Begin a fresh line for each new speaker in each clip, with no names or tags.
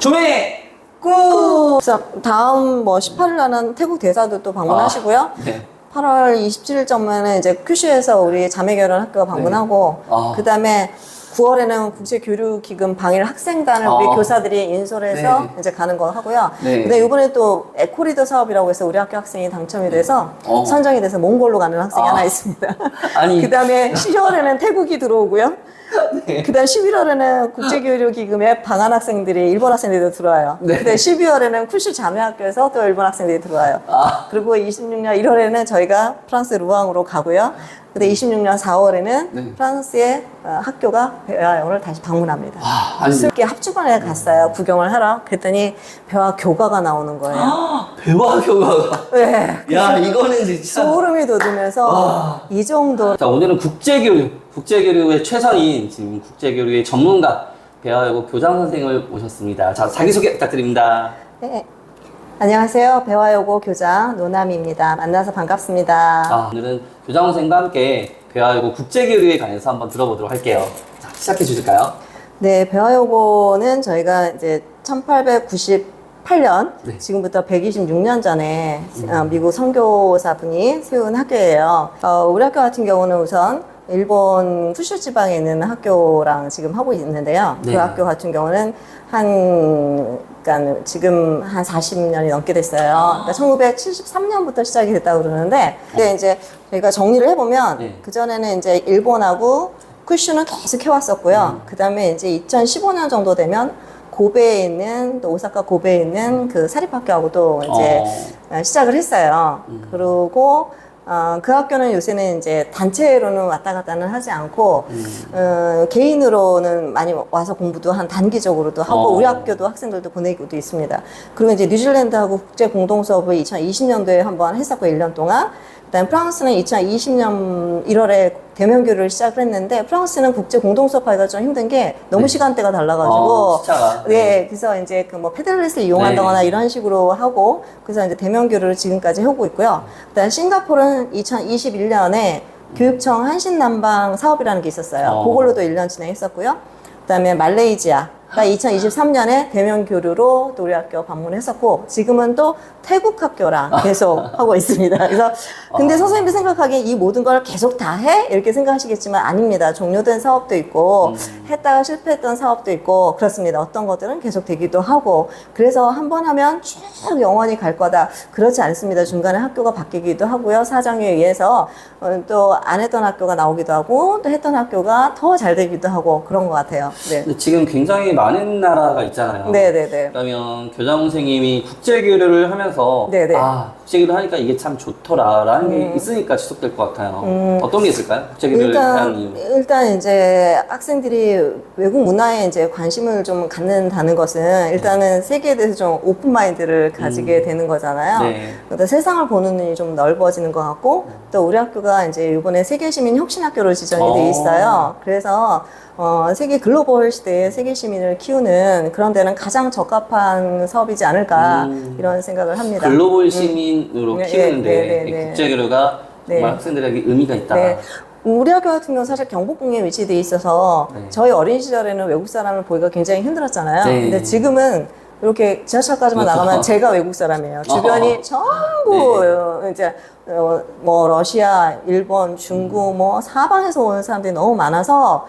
조매
꾸! 그래서 다음 뭐 18일 날은 태국 대사도 또 방문하시고요.
네.
8월 27일쯤에는 이제 큐슈에서 우리 자매결혼 학교가 방문하고, 그 다음에 9월에는 국제교류기금 방일 학생단을 우리 교사들이 인솔해서
네.
이제 가는 거 하고요.
네.
근데 이번에 또 에코리더 사업이라고 해서 우리 학교 학생이 당첨이 돼서 선정이 돼서 몽골로 가는 학생이 하나 있습니다.
아니.
그 다음에 10월에는 태국이 들어오고요.
네.
그 다음 11월에는 국제교류기금에 방한 학생들이 일본 학생들도 들어와요.
네.
근데 12월에는 쿨슈 자매학교에서 또 일본 학생들이 들어와요.
아.
그리고 26년 1월에는 저희가 프랑스 루앙으로 가고요. 근데 26년 4월에는
네.
프랑스의 학교가 배화영어를 다시 방문합니다.
아니.
이렇게 합주반에 갔어요. 구경을 하러. 그랬더니 배화 교가가 나오는 거예요.
배화 교가가.
네.
야, 이거는 진짜.
소름이 돋으면서 이 정도.
자, 오늘은 국제교류의 최선인 지금 국제교류의 전문가 배화여고 교장 선생을 모셨습니다. 자, 자기소개 부탁드립니다.
네. 안녕하세요. 배화여고 교장 노남입니다. 만나서 반갑습니다.
오늘은 교장 선생과 함께 배화여고 국제교류에 관해서 한번 들어보도록 할게요. 자, 시작해 주실까요?
네, 배화여고는 저희가 이제 1898년,
네.
지금부터 126년 전에 미국 선교사분이 세운 학교예요. 우리 학교 같은 경우는 우선 일본 푸슈 지방에 있는 학교랑 지금 하고 있는데요.
네.
그 학교 같은 경우는 그러니까 지금 한 40년이 넘게 됐어요. 그러니까 1973년부터 시작이 됐다고 그러는데, 근데 이제 저희가 정리를 해보면,
네.
그전에는 이제 일본하고 큐슈는 계속 해왔었고요. 그 다음에 이제 2015년 정도 되면 고베에 있는, 또 오사카 고베에 있는 그 사립학교하고 또 이제 시작을 했어요. 그리고 그 학교는 요새는 이제 단체로는 왔다 갔다는 하지 않고, 개인으로는 많이 와서 공부도 한 단기적으로도 하고, 우리 학교도 학생들도 보내기도 있습니다. 그리고 이제 뉴질랜드하고 국제 공동 수업을 2020년도에 한번 했었고, 1년 동안. 그다음 프랑스는 2020년 1월에 대면교류를 시작을 했는데, 프랑스는 국제 공동 수업하기가 좀 힘든 게 너무 시간대가 달라가지고,
시차가.
네, 그래서 이제 그 뭐 패들렛을 이용한다거나 이런 식으로 하고, 그래서 이제 대면교류를 지금까지 하고 있고요. 그다음 싱가포르는 2021년에 교육청 한신남방 사업이라는 게 있었어요. 그걸로도 1년 진행했었고요. 그다음에 말레이시아가 2023년에 대면 교류로 또 우리 학교 방문했었고, 지금은 또 태국 학교랑 계속 하고 있습니다. 그래서 근데 선생님이 생각하기에 이 모든 걸 계속 다 해? 이렇게 생각하시겠지만 아닙니다. 종료된 사업도 있고 했다가 실패했던 사업도 있고 그렇습니다. 어떤 것들은 계속 되기도 하고, 그래서 한 번 하면 쭉 영원히 갈 거다, 그렇지 않습니다. 중간에 학교가 바뀌기도 하고요. 사정에 의해서 또 안 했던 학교가 나오기도 하고, 또 했던 학교가 더 잘 되기도 하고 그런 것 같아요. 네.
근데 지금 굉장히 많은 나라가 있잖아요.
네네네.
그러면 교장 선생님이 국제교류를 하면서
네네.
국제교류 하니까 이게 참 좋더라라는 게 있으니까 지속될 것 같아요. 어떤 게 있을까요? 국제교류를 하는 이유.
일단 이제 학생들이 외국 문화에 이제 관심을 좀 갖는다는 것은 일단은 세계에 대해서 좀 오픈 마인드를 가지게 되는 거잖아요.
네.
그러니까 세상을 보는 눈이 좀 넓어지는 것 같고, 또 우리 학교가 이제 이번에 세계시민 혁신학교로 지정이 돼 있어요. 그래서 세계 글로벌 시대에 세계 시민을 키우는 그런 데는 가장 적합한 사업이지 않을까, 이런 생각을 합니다.
글로벌 시민으로 키우는데
네.
국제교류가 정말 학생들에게 의미가 있다.
네. 우리 학교 같은 경우는 사실 경복궁에 위치되어 있어서 저희 어린 시절에는 외국 사람을 보기가 굉장히 힘들었잖아요.
네.
근데 지금은 이렇게 지하철까지만 나가면 제가 외국 사람이에요. 주변이 전부 이제 뭐 러시아, 일본, 중국 뭐 사방에서 오는 사람들이 너무 많아서,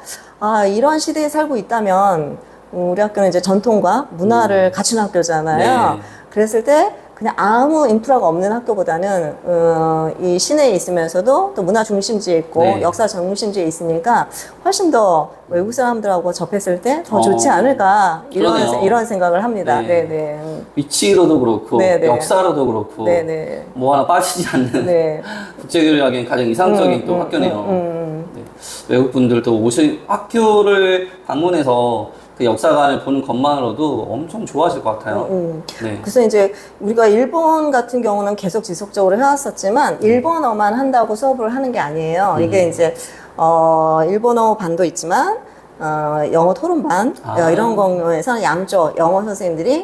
이런 시대에 살고 있다면 우리 학교는 이제 전통과 문화를 갖춘 학교잖아요.
네.
그랬을 때 그냥 아무 인프라가 없는 학교보다는 이 시내에 있으면서도 또 문화 중심지에 있고 역사 중심지에 있으니까 훨씬 더 외국 사람들하고 접했을 때 더 좋지 않을까, 이런 생각을 합니다. 네네.
위치로도 그렇고 역사로도 그렇고
네네.
뭐 하나 빠지지 않는 국제교류하기엔 가장 이상적인 또 학교네요. 외국 분들도 학교를 방문해서 그 역사관을 보는 것만으로도 엄청 좋아하실 것 같아요. 네.
그래서 이제 우리가 일본 같은 경우는 계속 지속적으로 해왔었지만 일본어만 한다고 수업을 하는 게 아니에요. 이게 이제 일본어 반도 있지만 영어 토론반 이런 경우에서는 양쪽 영어 선생님들이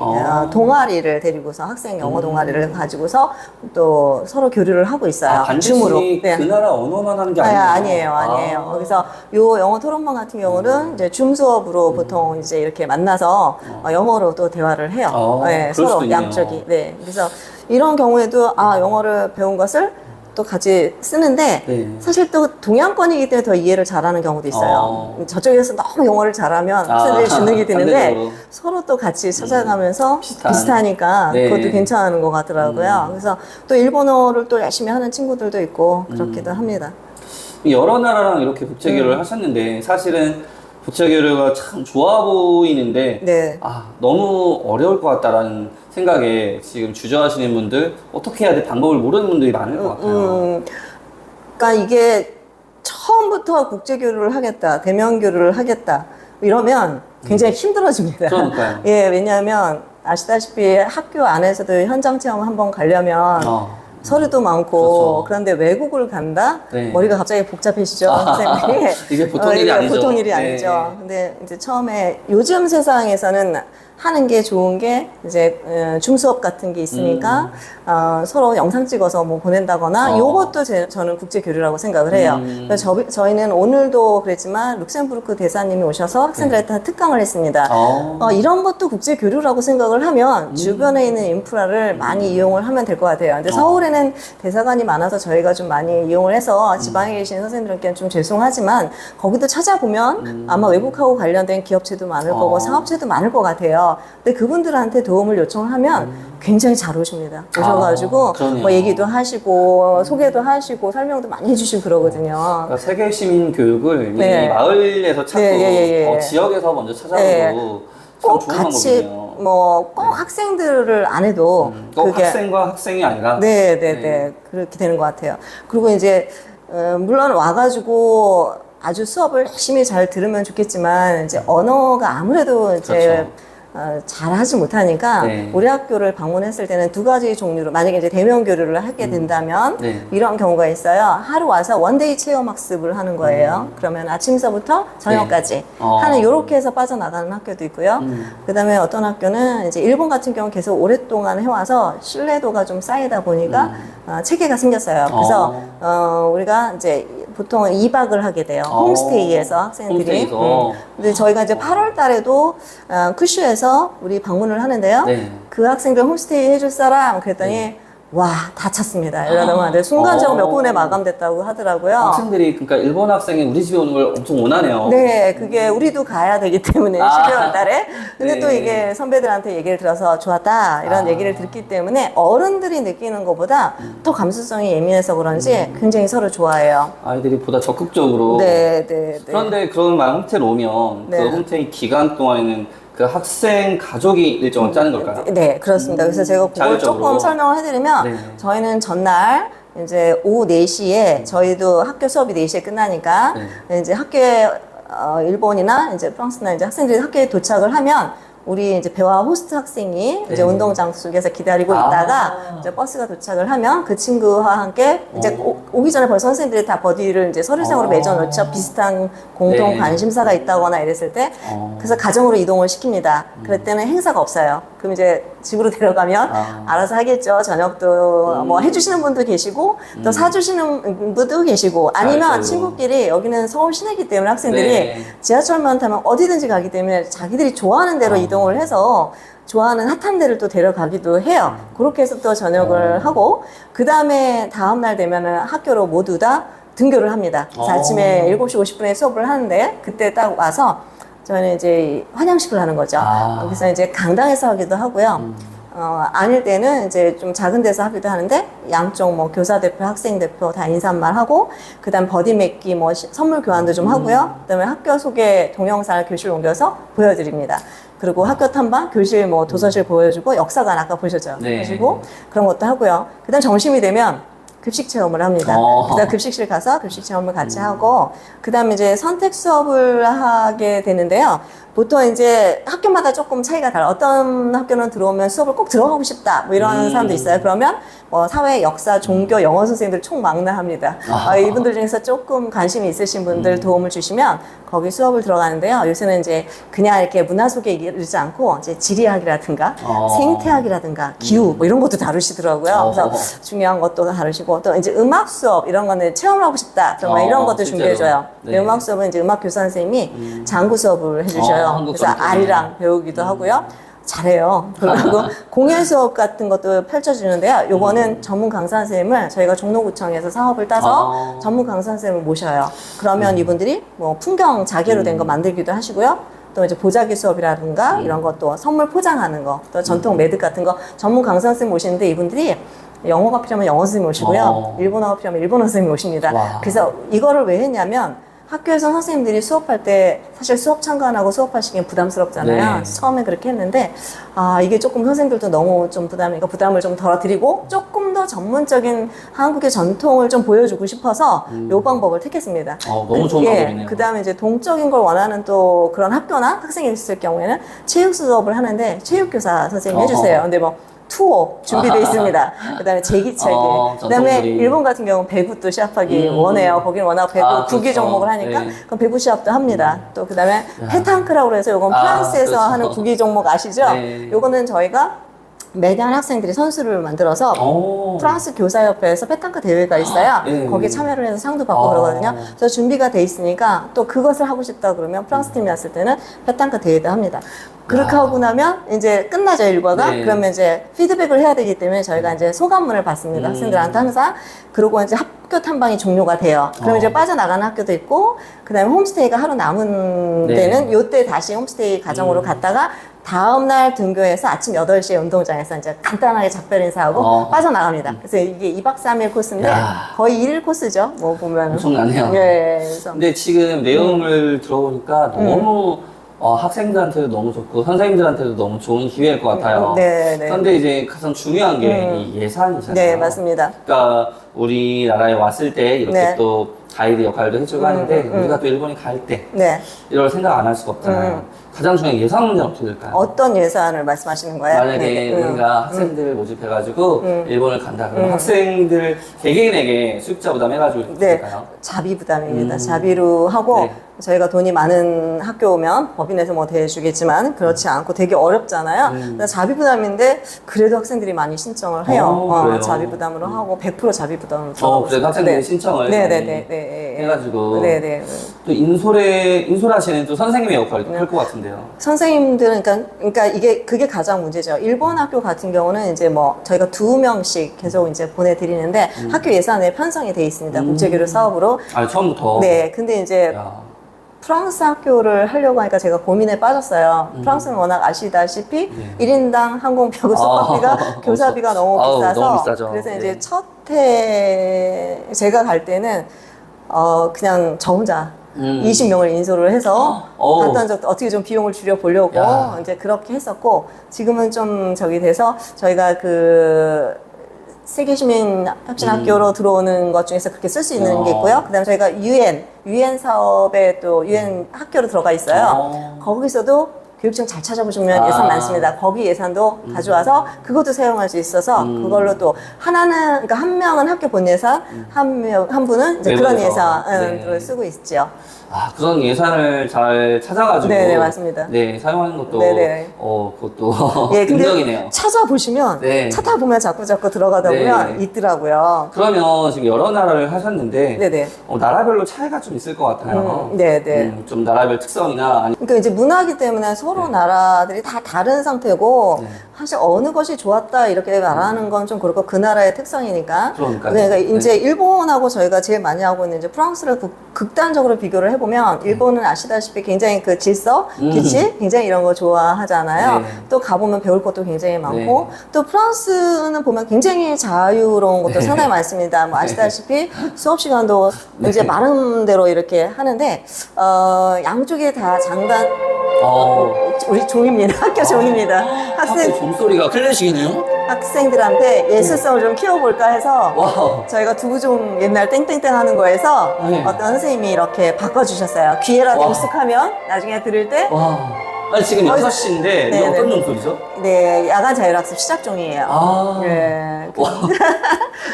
동아리를 데리고서 학생 영어 동아리를 가지고서 또 서로 교류를 하고 있어요.
반드시
줌으로.
그 나라 언어만 하는 게 아니에요.
아니에요. 그래서 요 영어 토론반 같은 경우는 이제 줌 수업으로 보통 이제 이렇게 만나서 영어로 또 대화를 해요. 네,
그럴 수도
서로
있네요.
양쪽이. 네. 그래서 이런 경우에도 영어를 배운 것을 또 같이 쓰는데
네.
사실 또 동양권이기 때문에 더 이해를 잘하는 경우도 있어요. 저쪽에서 너무 영어를 잘하면 학생들이 주눅이 드는데
상대적으로.
서로 또 같이 찾아가면서
비슷한.
비슷하니까
네.
그것도 괜찮은 것 같더라고요. 그래서 또 일본어를 또 열심히 하는 친구들도 있고 그렇기도 합니다.
여러 나라랑 이렇게 국제교류를 하셨는데 사실은 국제교류가 참 좋아 보이는데
네.
너무 어려울 것 같다라는 생각에 지금 주저하시는 분들, 어떻게 해야 돼 방법을 모르는 분들이 많을 것 같아요.
그러니까 이게 처음부터 국제교류를 하겠다, 대면교류를 하겠다 이러면 굉장히 힘들어집니다.
그러니까요.
예, 왜냐하면 아시다시피 학교 안에서도 현장 체험 한번 가려면 서류도 많고
그렇죠.
그런데 외국을 간다?
네.
머리가 갑자기 복잡해지죠. 선생님이.
이게 보통 일이
이게
아니죠.
보통 일이
네.
아니죠. 근데 이제 처음에 요즘 세상에서는 하는 게 좋은 게 이제 줌 수업 같은 게 있으니까 서로 영상 찍어서 뭐 보낸다거나 요것도 저는 국제 교류라고 생각을 해요. 그래서 저희는 오늘도 그랬지만 룩셈부르크 대사님이 오셔서 학생들한테 특강을 했습니다. 이런 것도 국제 교류라고 생각을 하면 주변에 있는 인프라를 많이 이용을 하면 될 것 같아요. 근데 서울에는 대사관이 많아서 저희가 좀 많이 이용을 해서 지방에 계신 선생님들께는 좀 죄송하지만 거기도 찾아보면 아마 외국하고 관련된 기업체도 많을 거고 사업체도 많을 것 같아요. 근데 그분들한테 도움을 요청하면 굉장히 잘 오십니다. 오셔가지고 뭐 얘기도 하시고 소개도 하시고 설명도 많이 해주시고 그러거든요.
그러니까 세계 시민 교육을
네.
이 마을에서 찾고 지역에서 먼저 찾아보고 참
꼭
좋은
같이
방법이네요.
뭐 꼭 학생들을 안 해도
꼭 학생과 학생이 아니라
네. 그렇게 되는 것 같아요. 그리고 이제 물론 와가지고 아주 수업을 열심히 잘 들으면 좋겠지만 이제 언어가 아무래도 이제
그렇죠.
잘하지 못하니까 우리 학교를 방문했을 때는 두 가지 종류로 만약에 이제 대면 교류를 하게 된다면 이런 경우가 있어요. 하루 와서 원데이 체험 학습을 하는 거예요. 그러면 아침서부터 저녁까지 하는 이렇게 해서 빠져나가는 학교도 있고요. 그다음에 어떤 학교는 이제 일본 같은 경우 계속 오랫동안 해와서 신뢰도가 좀 쌓이다 보니까 체계가 생겼어요. 그래서 우리가 이제 보통 2박을 하게 돼요. 홈스테이에서 학생들이. 근데 저희가 이제 8월 달에도 큐슈에서 우리 방문을 하는데요. 그 학생들 홈스테이 해줄 사람 그랬더니 와, 다 찼습니다. 이러더만 순간적으로 몇 분에 마감됐다고 하더라고요.
학생들이 그러니까 일본 학생이 우리 집에 오는 걸 엄청 원하네요.
네, 그게 우리도 가야 되기 때문에 12월 달에. 근데 또
네.
이게 선배들한테 얘기를 들어서 좋았다 이런 얘기를 듣기 때문에 어른들이 느끼는 것보다 더 감수성이 예민해서 그런지 굉장히 서로 좋아해요.
아이들이 보다 적극적으로.
네.
그런데 그런 말 홈스테이로 오면 그 홈스테이 기간 동안에는 그 학생 가족이 일정을 짜는 걸까요?
네, 그렇습니다. 그래서 제가 그걸
자율적으로.
조금 설명을 해드리면 저희는 전날 이제 오후 4시에 저희도 학교 수업이 4시에 끝나니까 이제 학교에 일본이나 이제 프랑스나 이제 학생들이 학교에 도착을 하면 우리 이제 배화 호스트 학생이 이제 운동장 속에서 기다리고 있다가 이제 버스가 도착을 하면 그 친구와 함께 이제 오기 전에 벌써 선생님들이 다 버디를 이제 서류상으로 맺어놓죠. 비슷한 공동 관심사가 있다거나 이랬을 때 그래서 가정으로 이동을 시킵니다. 그럴 때는 행사가 없어요. 그럼 이제 집으로 데려가면 알아서 하겠죠. 저녁도 뭐 해주시는 분도 계시고 또 사주시는 분도 계시고 아니면 친구끼리 여기는 서울 시내이기 때문에 학생들이 지하철만 타면 어디든지 가기 때문에 자기들이 좋아하는 대로 이동을 해서 좋아하는 핫한 데를 또 데려가기도 해요. 그렇게 해서 또 저녁을 하고 그 다음에 다음날 되면은 학교로 모두 다 등교를 합니다. 그래서 아침에 7시 50분에 수업을 하는데 그때 딱 와서 저희는 이제 환영식을 하는 거죠. 그래서 이제 강당에서 하기도 하고요. 아닐 때는 이제 좀 작은 데서 하기도 하는데 양쪽 뭐 교사 대표, 학생 대표 다 인사말 하고 그다음 버디 맺기 뭐 선물 교환도 좀 하고요. 그다음에 학교 소개 동영상을 교실 옮겨서 보여드립니다. 그리고 학교 탐방, 교실 뭐 도서실 보여주고 역사관 아까 보셨죠? 보시고 그런 것도 하고요. 그다음 점심이 되면 급식 체험을 합니다. 그다음 급식실 가서 급식 체험을 같이 하고 그다음에 이제 선택 수업을 하게 되는데요. 보통 이제 학교마다 조금 차이가 달라. 어떤 학교는 들어오면 수업을 꼭 들어가고 싶다. 뭐 이런 사람도 있어요. 그러면 뭐 사회, 역사, 종교, 영어 선생님들 총망라합니다. 이분들 중에서 조금 관심이 있으신 분들 도움을 주시면 거기 수업을 들어가는데요. 요새는 이제 그냥 이렇게 문화 속에 이르지 않고 이제 지리학이라든가 생태학이라든가 기후 뭐 이런 것도 다루시더라고요. 그래서 중요한 것도 다루시고 또 이제 음악 수업 이런 거는 체험을 하고 싶다. 정말 이런 것도
실제로.
준비해줘요.
네.
음악 수업은 이제 음악 교사 선생님이 장구 수업을 해주셔요.
한국
그래서
전통.
아리랑 배우기도 하고요. 잘해요. 그리고 공연 수업 같은 것도 펼쳐주는데요. 요거는 전문 강사 선생님을 저희가 종로구청에서 사업을 따서 전문 강사 선생님을 모셔요. 그러면 이분들이 뭐 풍경 자개로 된 거 만들기도 하시고요. 또 이제 보자기 수업이라든가 이런 것도 선물 포장하는 거, 또 전통 매듭 같은 거 전문 강사 선생님 모시는데 이분들이 영어가 필요하면 영어 선생님 오시고요. 일본어가 필요하면 일본어 선생님 오십니다.
와.
그래서 이거를 왜 했냐면 학교에서 선생님들이 수업할 때 사실 수업 참관하고 수업하시기엔 부담스럽잖아요.
네.
처음에 그렇게 했는데 이게 조금 선생님들도 너무 좀 부담이니까 부담을 좀 덜어드리고 조금 더 전문적인 한국의 전통을 좀 보여주고 싶어서 요 방법을 택했습니다.
너무 좋은 방법이네요.
그 다음에 이제 동적인 걸 원하는 또 그런 학교나 학생이 있을 경우에는 체육 수업을 하는데 체육교사 선생님 해주세요. 근데 뭐 투어 준비되어 있습니다. 그 다음에 제기차기. 그 다음에
전통놀이.
일본 같은 경우는 배구도 시합하기 원해요. 거기는 워낙 배구 국기
그렇죠.
종목을 하니까.
네.
그럼 배구 시합도 합니다. 또 그 다음에 페탕크라고 해서 이건 프랑스에서
그렇죠.
하는 국기 종목 아시죠?
네.
요거는 저희가 매년 학생들이 선수를 만들어서 프랑스 교사협회에서 페탕크 대회가 있어요.
네.
거기에 참여를 해서 상도 받고 그러거든요. 그래서 준비가 돼 있으니까 또 그것을 하고 싶다 그러면 프랑스 팀이 왔을 때는 페탕크 대회도 합니다. 그렇게 하고 나면 이제 끝나죠, 일과가.
네.
그러면 이제 피드백을 해야 되기 때문에 저희가 이제 소감문을 받습니다. 학생들한테 항상. 그리고 이제 학교 탐방이 종료가 돼요. 그러면 이제 빠져나가는 학교도 있고, 그 다음에 홈스테이가 하루 남은
네.
데는 요때 다시 홈스테이 가정으로 갔다가 다음날 등교해서 아침 8시에 운동장에서 이제 간단하게 작별 인사하고 빠져나갑니다. 그래서 이게 2박 3일 코스인데 거의 1일 코스죠. 뭐 보면.
엄청나네요.
예. 그래서
근데 지금 내용을 들어보니까 너무 학생들한테도 너무 좋고 선생님들한테도 너무 좋은 기회일 것 같아요.
네, 네.
그런데 이제 가장 중요한 게 이 예산이잖아요.
네, 맞습니다.
그러니까 우리나라에 왔을 때 이렇게
네.
또 가이드 역할도 해주고 하는데 우리가 또 일본에 갈 때
네.
이걸 생각 안 할 수가 없잖아요. 가장 중요한 예산 문제는 어떻게 될까요?
어떤 예산을 말씀하시는 거예요?
만약에
네.
우리가 학생들을 모집해가지고 일본을 간다 그러면 학생들 개개인에게 수익자 부담해가지고 어떻게
네,
될까요?
자비 부담입니다. 자비로 하고
네.
저희가 돈이 많은 학교 오면 법인에서 뭐 대주겠지만 그렇지 않고 되게 어렵잖아요. 그래서 자비 부담인데 그래도 학생들이 많이 신청을 해요.
그래요?
자비 부담으로 하고 100% 자비 부담으로 들어가고
그래도
있습니다.
학생들이
네.
신청을
네.
해가지고
네네.
또 인솔하시는 또 선생님의 역할이 클 것 같은데요.
선생님들은 그러니까 그게 가장 문제죠. 일본 학교 같은 경우는 이제 뭐 저희가 2명씩 계속 이제 보내드리는데 학교 예산에 편성이 돼 있습니다. 국제교류 사업으로.
처음부터.
네, 근데 이제
야.
프랑스 학교를 하려고 하니까 제가 고민에 빠졌어요. 프랑스는 워낙 아시다시피 1인당 항공비하고 숙박비가 교사비가 너무 비싸서
너무 비싸죠.
그래서
네.
이제 첫 해 제가 갈 때는 그냥 저 혼자 20명을 인솔을 해서 갔던 적도 어떻게 좀 비용을 줄여 보려고 이제 그렇게 했었고 지금은 좀 저기 돼서 저희가 그 세계시민 혁신학교로 들어오는 것 중에서 그렇게 쓸 수 있는 게 있고요. 그 다음에 저희가 유엔 사업에 또 유엔 학교로 들어가 있어요. 거기서도 교육청 잘 찾아보시면 예산 많습니다. 거기 예산도 가져와서 그것도 사용할 수 있어서 그걸로 또 하나는, 그러니까 한 명은 학교 본 예산, 한 분은 이제 그런
외부에서.
예산을
네.
쓰고 있죠.
그런 예산을 잘 찾아가지고.
네네, 맞습니다.
네, 사용하는 것도.
네네.
그것도.
예, 근데
긍정이네요.
찾아보시면
네.
찾아보면 자꾸 들어가다
네.
보면 있더라고요.
그러면 지금 여러 나라를 하셨는데.
네네.
나라별로 차이가 좀 있을 것 같아요.
네네.
좀 나라별 특성이나 아니.
그러니까 이제 문화이기 때문에 서로 나라들이 다 다른 상태고 사실 어느 것이 좋았다 이렇게 말하는 건 좀 그렇고 그 나라의 특성이니까.
그러니까요.
그러니까 이제 일본하고 저희가 제일 많이 하고 있는 이제 프랑스를 극단적으로 비교를 해보면 일본은 아시다시피 굉장히 그 질서, 규칙 굉장히 이런 거 좋아하잖아요.
네.
또 가보면 배울 것도 굉장히 많고
네.
또 프랑스는 보면 굉장히 자유로운 것도 상당히 많습니다. 뭐 아시다시피 수업 시간도 이제 마음대로 이렇게 하는데 양쪽에 다 장단 우리 종입니다. 학교 종입니다.
학교 종소리가 클래식이네요?
학생들한테 예술성을 좀 키워볼까 해서
와우.
저희가 두부종 옛날 땡땡땡 하는 거에서
네.
어떤 선생님이 이렇게 바꿔주셨어요. 귀에라도
와.
익숙하면 나중에 들을 때
와. 아니, 지금 6시인데, 이게
네,
어떤
네.
종소리죠?
네, 야간 자율학습 시작 중이에요.
아.
네.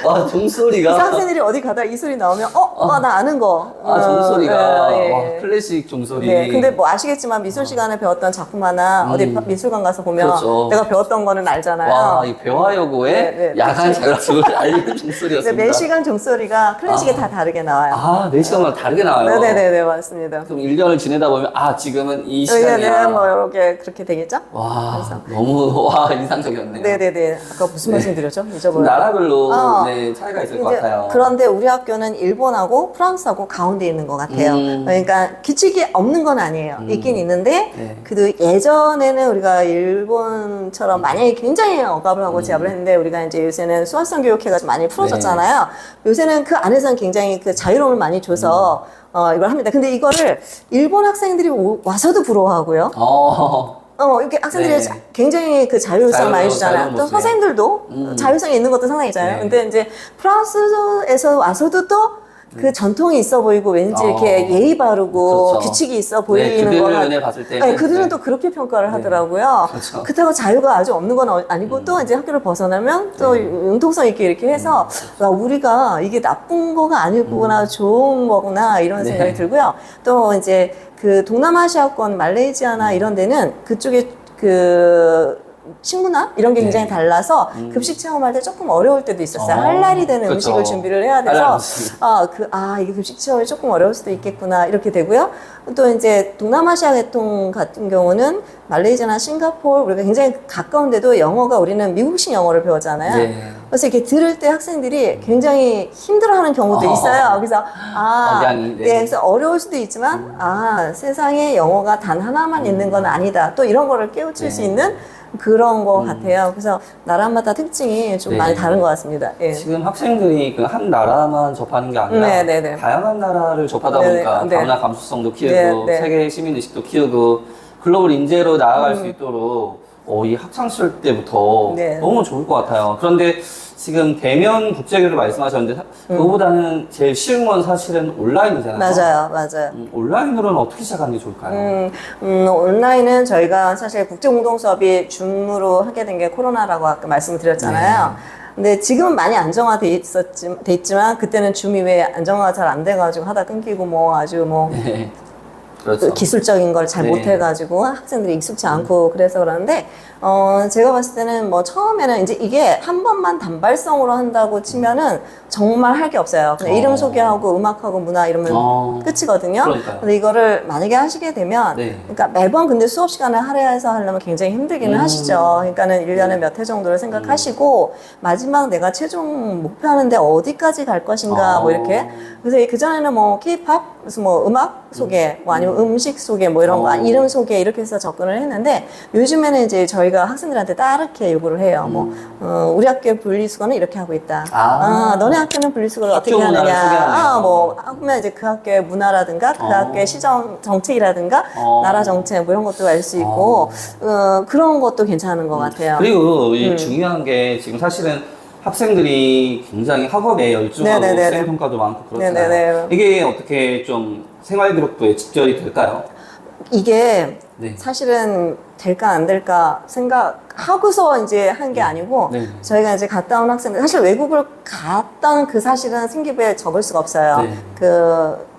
와, 종소리가.
그래서 학생들이 어디 가다 이 소리 나오면, 나 아는 거.
아, 종소리가.
예.
와, 클래식 종소리.
네, 근데 뭐 아시겠지만 미술 시간에 배웠던 작품 하나 어디 미술관 가서 보면
그렇죠.
내가 배웠던 거는 알잖아요.
와, 이 배화여고의
네, 네,
야간 자율학습을 알리는
근데
종소리였습니다.
매 시간 종소리가 클래식에 다 다르게 나와요.
아, 4시간마다 다르게 나와요.
네네네, 맞습니다.
그럼 1년을 지내다 보면, 지금은 이 시간이야.
네네, 뭐 이렇게 그렇게 되겠죠?
와, 너무, 인상적이었네요.
네네네. 아까 무슨 말씀 드렸죠?
좀
잊어버렸어요.
나라별로
어.
네, 차이가 있을 것
이제
같아요.
그런데 우리 학교는 일본하고 프랑스하고 가운데 있는 것 같아요.
음.
그러니까 규칙이 없는 건 아니에요. 있긴 있는데,
네.
그래도 예전에는 우리가 일본처럼 만약에 굉장히 억압을 하고 제압을 했는데, 우리가 이제 요새는 수학성 교육해가지고 많이 풀어졌잖아요. 요새는 그 안에서는 굉장히 그 자유로움을 많이 줘서, 이걸 합니다. 근데 이거를 일본 학생들이 와서도 부러워하고요. 이렇게 학생들이
네.
굉장히 그 자율성 많이 주잖아요.
자유로운
또
모습에.
선생님들도 자율성이 있는 것도 상당히 있잖아요.
네.
근데 이제 프랑스에서 와서도 또 그 전통이 있어 보이고 왠지 이렇게 예의 바르고
그렇죠.
규칙이 있어
네,
보이는
그들을
거가
봤을 때.
네, 그들은 또 그렇게 평가를 하더라고요.
그렇죠.
그렇다고 자유가 아주 없는 건 아니고 또 이제 학교를 벗어나면 또 융통성 있게 이렇게 해서 우리가 이게 나쁜 거가 아니구나 좋은 거구나 이런
네.
생각이 들고요. 또 이제 그 동남아시아권 말레이시아나 이런 데는 그쪽에 그 식문화 이런 게 굉장히
네.
달라서 급식 체험할 때 조금 어려울 때도 있었어요. 할 날이 되는
그렇죠.
음식을 준비를 해야
할 날
돼서
음식.
이게 급식 체험이 조금 어려울 수도 있겠구나 이렇게 되고요. 또 이제 동남아시아 계통 같은 경우는 말레이시아나 싱가포르 우리가 굉장히 가까운데도 영어가 우리는 미국식 영어를 배우잖아요.
네.
그래서 이렇게 들을 때 학생들이 굉장히 힘들어하는 경우도 있어요. 그래서
억양이, 네.
그래서 어려울 수도 있지만 세상에 영어가 단 하나만 있는 건 아니다. 또 이런 거를 깨우칠 수 있는 그런 거 같아요. 그래서 나라마다 특징이 좀
네.
많이 다른 것 같습니다. 예.
지금 학생들이 그 한 나라만 접하는 게 아니라
네, 네, 네.
다양한 나라를 접하다
네,
보니까
네.
다문화 감수성도 키우고
네, 네.
세계 시민의식도 키우고 글로벌 인재로 나아갈 수 있도록 이 학창시절 때부터
네.
너무 좋을 것 같아요. 그런데 지금 대면 국제교류를 말씀하셨는데 그거보다는 제일 쉬운 건 사실은 온라인이잖아요.
맞아요.
온라인으로는 어떻게 시작하는 게 좋을까요?
온라인은 저희가 사실 국제공동수업이 줌으로 하게 된 게 코로나라고 아까 말씀을 드렸잖아요. 근데 지금은 많이 안정화돼 있지만 그때는 줌이 왜 안정화가 잘 안 돼가지고 하다 끊기고 뭐 아주 뭐
네. 그렇죠.
그 기술적인 걸 잘
네.
못해가지고 학생들이 익숙치 않고 그래서 그러는데 제가 봤을 때는 뭐 처음에는 이제 이게 한 번만 단발성으로 한다고 치면은 정말 할 게 없어요. 그냥 이름 소개하고 음악하고 문화 이러면 끝이거든요.
그러니까요.
근데 이거를 만약에 하시게 되면
네.
그러니까 매번 근데 수업 시간을 할애해서 하려면 굉장히 힘들기는 하시죠. 그러니까는 1년에 몇 회 정도를 생각하시고 마지막 내가 최종 목표하는데 어디까지 갈 것인가 뭐 이렇게 그래서 그전에는 뭐 K-팝 그래서 뭐 음악 소개 뭐 아니면 음식 소개 뭐 이런 거 이름 소개 이렇게 해서 접근을 했는데 요즘에는 이제 저희가 학생들한테 따르게 요구를 해요. 우리 학교의 분리수거는 이렇게 하고 있다. 너네 학교는 분리수거를 어떻게
학교 문화를 소개하네요.
하느냐. 뭐 하면 이제 그 학교의 문화라든가 그 학교의 시정 정책이라든가 나라 정책 뭐 이런 것도 알 수 있고 그런 것도 괜찮은 것 같아요.
그리고 이 중요한 게 지금 사실은 학생들이 굉장히 학업에 열중하고
네네네네.
수행평가도 많고 그렇잖아요.
네네네.
이게 어떻게 좀 생활기록부에 직결이 될까요?
이게
네.
사실은 될까 안 될까 생각하고서 이제 한 게 아니고
네.
저희가 이제 갔다 온 학생들 사실 외국을 갔다는 그 사실은 생기부에 적을 수가 없어요.
네.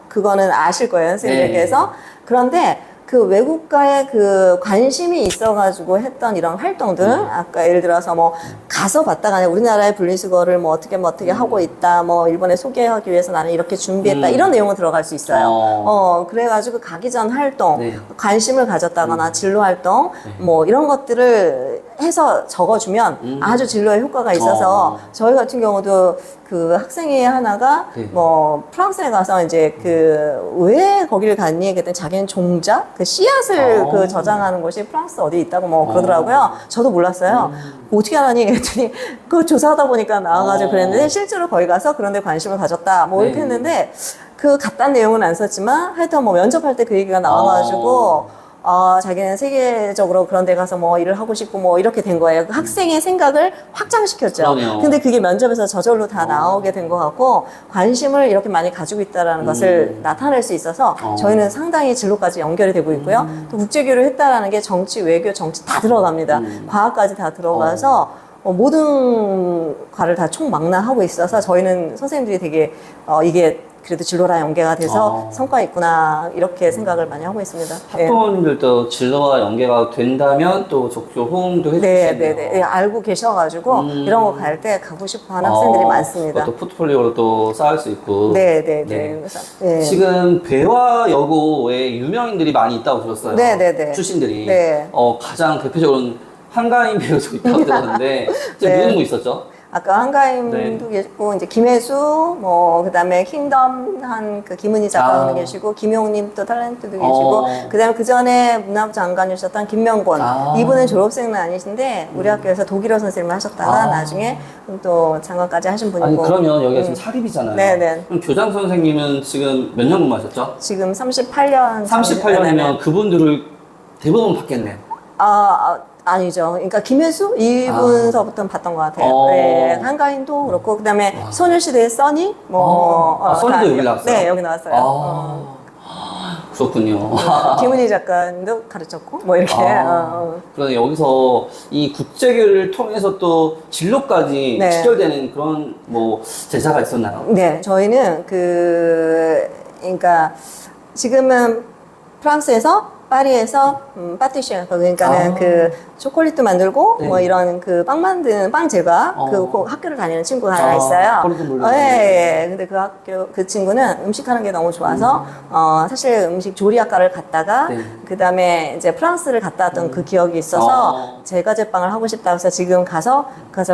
그거는 아실 거예요, 선생님께서. 그런데 그 외국가에 그 관심이 있어가지고 했던 이런 활동들, 아까 예를 들어서 뭐 가서 봤다가 아니라 우리나라의 분리수거를 뭐 어떻게 하고 있다, 뭐 일본에 소개하기 위해서 나는 이렇게 준비했다, 이런 내용은 들어갈 수 있어요. 그래가지고 가기 전 활동,
네.
관심을 가졌다거나 진로 활동, 뭐 이런 것들을 해서 적어주면 아주 진로에 효과가 있어서 저희 같은 경우도 그 학생의 하나가
네.
뭐 프랑스에 가서 이제 그 왜 거기를 갔니? 그랬더니 자기는 종자 그 씨앗을 그 저장하는 곳이 프랑스 어디 있다고 뭐 그러더라고요. 저도 몰랐어요. 어떻게 알았니? 그랬더니 그거 조사하다 보니까 나와가지고 그랬는데 실제로 거기 가서 그런 데 관심을 가졌다. 뭐 이렇게
네.
했는데 그 갔다는 내용은 안 썼지만 하여튼 뭐 면접할 때 그 얘기가 나와가지고 자기는 세계적으로 그런 데 가서 뭐 일을 하고 싶고 뭐 이렇게 된 거예요. 그 학생의 생각을 확장시켰죠.
그러네요.
근데 그게 면접에서 저절로 다 나오게 된 것 같고 관심을 이렇게 많이 가지고 있다라는 것을 나타낼 수 있어서 저희는 상당히 진로까지 연결이 되고 있고요. 또 국제교류 했다라는 게 정치, 외교, 정치 다 들어갑니다. 과학까지 다 들어가서 모든 과를 다 총망라하고 있어서 저희는 선생님들이 되게 이게 그래도 진로랑 연계가 돼서 성과가 있구나 이렇게 생각을 많이 하고 있습니다.
학부모님들도 진로와 연계가 된다면 또 적극 호응도 해주시네요.
네, 알고 계셔가지고 이런 거 갈 때 가고 싶어하는 학생들이 많습니다.
또 포트폴리오로 또 쌓을 수 있고.
네.
그래서
네.
지금 배화 여고에 유명인들이 많이 있다고 들었어요.
네.
출신들이.
네.
가장 대표적으로는 한가인 배우도 있다고 들었는데 지금
네.
누구 있었죠?
아까 한가임도 계시고 이제 김혜수 그다음에 킹덤 한 그 김은희 작가도 계시고 김용님 또 탤런트도 계시고 그다음에 그 전에 문화부 장관이셨던 김명권 이분은 졸업생은 아니신데 우리 학교에서 독일어 선생님을 하셨다가 나중에 또 장관까지 하신 분이고.
아니 그러면 여기가 지금 사립이잖아요.
네네.
그럼 교장 선생님은 지금 몇 년 근무하셨죠?
지금 38년.
38년이면 그분들을 대부분 받겠네요.
아니죠. 그러니까 김혜수 이분서부터 봤던 것 같아요. 네, 한가인도 그렇고 그다음에 소녀시대의 써니
써니도 여기 나왔어요?
네, 여기 나왔어요.
그렇군요.
김은희 작가님도 가르쳤고 뭐 이렇게.
그러네 여기서 이 국제교류를 통해서 또 진로까지
네.
직결되는 그런 뭐 제자가 있었나요?
네, 저희는 그러니까 지금은 프랑스에서 파리에서 파티시에 그러니까는 그 초콜릿도 만들고 뭐 이런 그 빵 만드는 빵 제과 그 학교를 다니는 친구가 하나 있어요. 근데 그 친구는 음식하는 게 너무 좋아서 사실 음식 조리학과를 갔다가 그다음에 이제 프랑스를 갔다 왔던 그 기억이 있어서 제과 제빵을 하고 싶다고 해서 지금 가서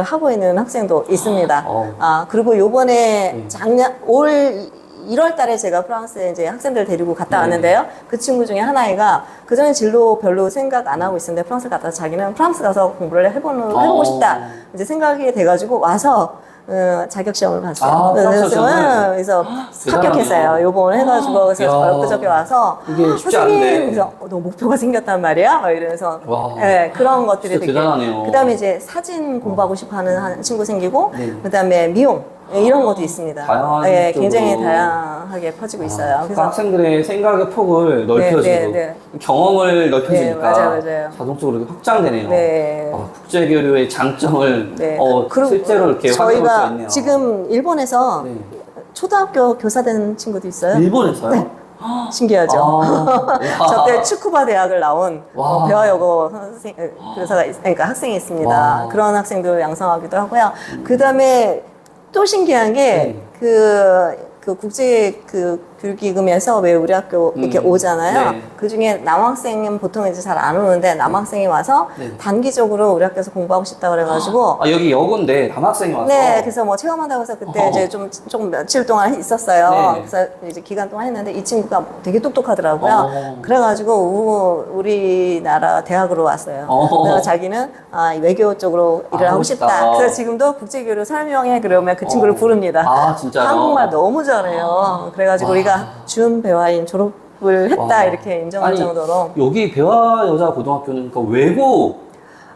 하고 있는 학생도 있습니다. 그리고 요번에 올 1월 달에 제가 프랑스에 이제 학생들 데리고 갔다 왔는데요. 그 친구 중에 하나애가 그전에 진로 별로 생각 안 하고 있었는데 프랑스 갔다 와서 자기는 프랑스 가서 공부를 해보고 싶다. 이제 생각이 돼가지고 와서 자격 시험을 봤어요. 그래서 합격했어요. 요번에 해가지고 그래서 그저께 와서
이게 쉽지 않은데.
그래서 너 목표가 생겼단 말이야? 막 이러면서 그런 것들이 되게
대단하네요.
그다음에 이제 사진 공부하고 싶어하는 친구 생기고 그다음에 미용 이런 것도 있습니다.
다양한
굉장히 다양하게 퍼지고 있어요.
그래서 학생들의 생각의 폭을 넓혀주고 경험을 넓혀주니까
맞아요.
자동적으로 이렇게 확장되네요. 국제교류의 장점을
그리고
실제로 이렇게 확인할 수
저희가
있네요.
지금 일본에서 초등학교 교사 된 친구도 있어요.
일본에서요?
네. 신기하죠. 저때 츠쿠바 대학을 나온 배화여고 교사가 그러니까 학생이 있습니다. 그런 학생들 양성하기도 하고요. 그 다음에 또 신기한 게 그 국제 교육기금에서 왜 우리 학교 이렇게 오잖아요. 그 중에 남학생은 보통 이제 잘 안 오는데 남학생이 와서 단기적으로 우리 학교에서 공부하고 싶다 그래가지고
여기 여고인데 남학생이 와서
그래서 뭐 체험한다고 해서 그때 이제 조금 며칠 동안 있었어요. 그래서 이제 기간 동안 했는데 이 친구가 되게 똑똑하더라고요. 그래가지고 우리나라 대학으로 왔어요. 그래서 자기는 외교 쪽으로 일을 하고 싶다. 그래서 지금도 국제교류 설명회 그러면 그 친구를 부릅니다.
진짜요?
한국말 너무 잘해요. 그래가지고 우리가 준 배화인 졸업을 했다 이렇게 인정할 정도로.
여기 배화여자고등학교는 그 외고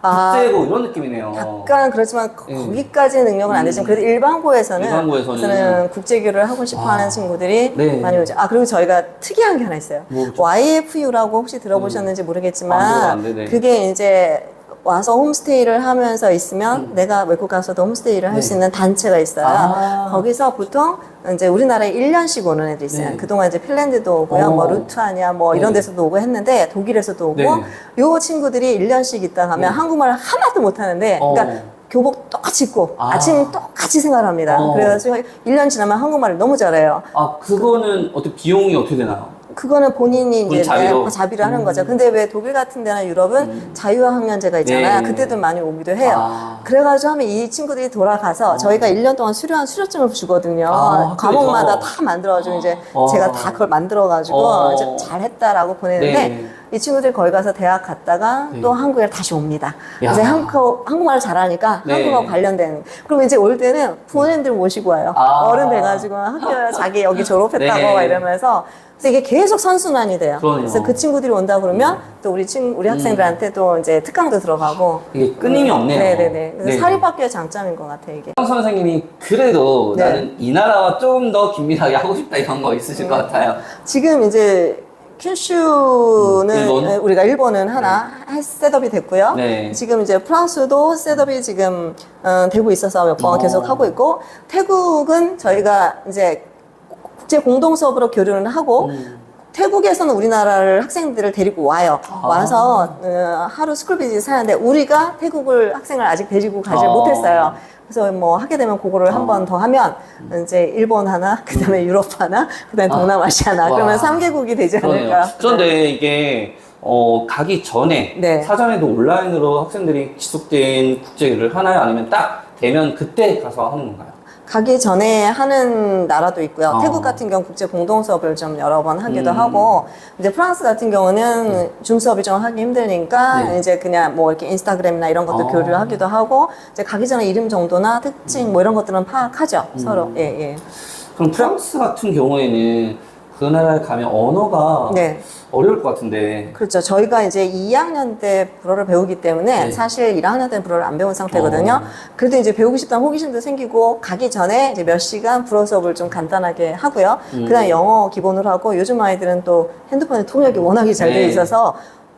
국제고 이런 느낌이네요.
약간 그렇지만 거기까지 능력은 안 되지만 그래도 일반고에서는 국제교류를 하고 싶어하는 친구들이 많이 오죠. 그리고 저희가 특이한 게 하나 있어요. YFU라고 혹시 들어보셨는지 모르겠지만 그게 이제 와서 홈스테이를 하면서 있으면 내가 외국 가서도 홈스테이를 할 수 있는 단체가 있어요. 거기서 보통 이제 우리나라에 1년씩 오는 애들 있어요. 그동안 이제 핀란드도 오고요. 뭐 루트아니아 뭐 이런 데서도 오고 했는데 독일에서도 오고 요 친구들이 1년씩 있다 가면 한국말을 하나도 못 하는데 그러니까 교복 똑같이 입고 아침 똑같이 생활합니다. 그래서 1년 지나면 한국말을 너무 잘해요.
그거는 어떻게 비용이 어떻게 되나요?
그거는 본인이 이제 자비를 하는 거죠. 근데 왜 독일 같은 데나 유럽은 자유학년제가 있잖아요. 그때도 많이 오기도 해요. 그래가지고 하면 이 친구들이 돌아가서 저희가 1년 동안 수료한 수료증을 주거든요. 과목마다 다 만들어가지고 이제 제가 다 그걸 만들어가지고 이제 잘했다라고 보내는데 이 친구들이 거기 가서 대학 갔다가
네.
또 한국에 다시 옵니다.
야.
이제 한국말을 잘하니까
네.
한국어 관련된. 그럼 이제 올 때는 부모님들 모시고 와요.
아.
어른 돼가지고 학교 자기 여기 졸업했다고
네.
막 이러면서. 그래서 이게 계속 선순환이 돼요.
그러네요.
그래서 그 친구들이 온다 그러면 또 우리 학생들한테 또 이제 특강도 들어가고.
이게 끊임이 없네요.
네네네. 그래서
네.
사립학교의 장점인 것 같아요, 이게.
선생님이 그래도
네.
나는 이 나라와 좀 더 긴밀하게 하고 싶다 이런 거 있으실 것 같아요.
지금 이제 큐슈는
일본?
우리가 일본은 하나 셋업이 됐고요.
네.
지금 이제 프랑스도 셋업이 지금 되고 있어서 몇 번 계속 하고 있고, 태국은 저희가 이제 국제 공동 수업으로 교류를 하고 태국에서는 우리나라를 학생들을 데리고 와요. 와서 하루 스쿨 비즈니스 하는데 우리가 태국을 학생을 아직 데리고 가지 못했어요. 그래서 뭐 하게 되면 그거를 한 번 더 하면 이제 일본 하나, 그다음에 유럽 하나, 그다음에 동남아시아 하나,
와.
그러면 3개국이 되지 않을까.
그러네요. 그런데 이게 가기 전에
네.
사전에도 온라인으로 학생들이 지속된 국제를 하나요? 아니면 딱 되면 그때 가서 하는 건가요?
가기 전에 하는 나라도 있고요. 태국 같은 경우 국제 공동 수업을 좀 여러 번 하기도 하고, 이제 프랑스 같은 경우는 줌 수업이 좀 하기 힘드니까
네.
이제 그냥 뭐 이렇게 인스타그램이나 이런 것도 교류하기도 하고, 이제 가기 전에 이름 정도나 특징 뭐 이런 것들은 파악하죠. 서로. 예, 예.
그럼 프랑스 같은 경우에는 그 나라에 가면 언어가
네.
어려울 것 같은데.
그렇죠. 저희가 이제 2학년 때 불어를 배우기 때문에
네.
사실 1학년 때는 불어를 안 배운 상태거든요. 그래도 이제 배우고 싶다는 호기심도 생기고 가기 전에 이제 몇 시간 불어 수업을 좀 간단하게 하고요. 그다음 영어 기본으로 하고 요즘 아이들은 또 핸드폰에 통역이 워낙에 잘 돼
네.
있어서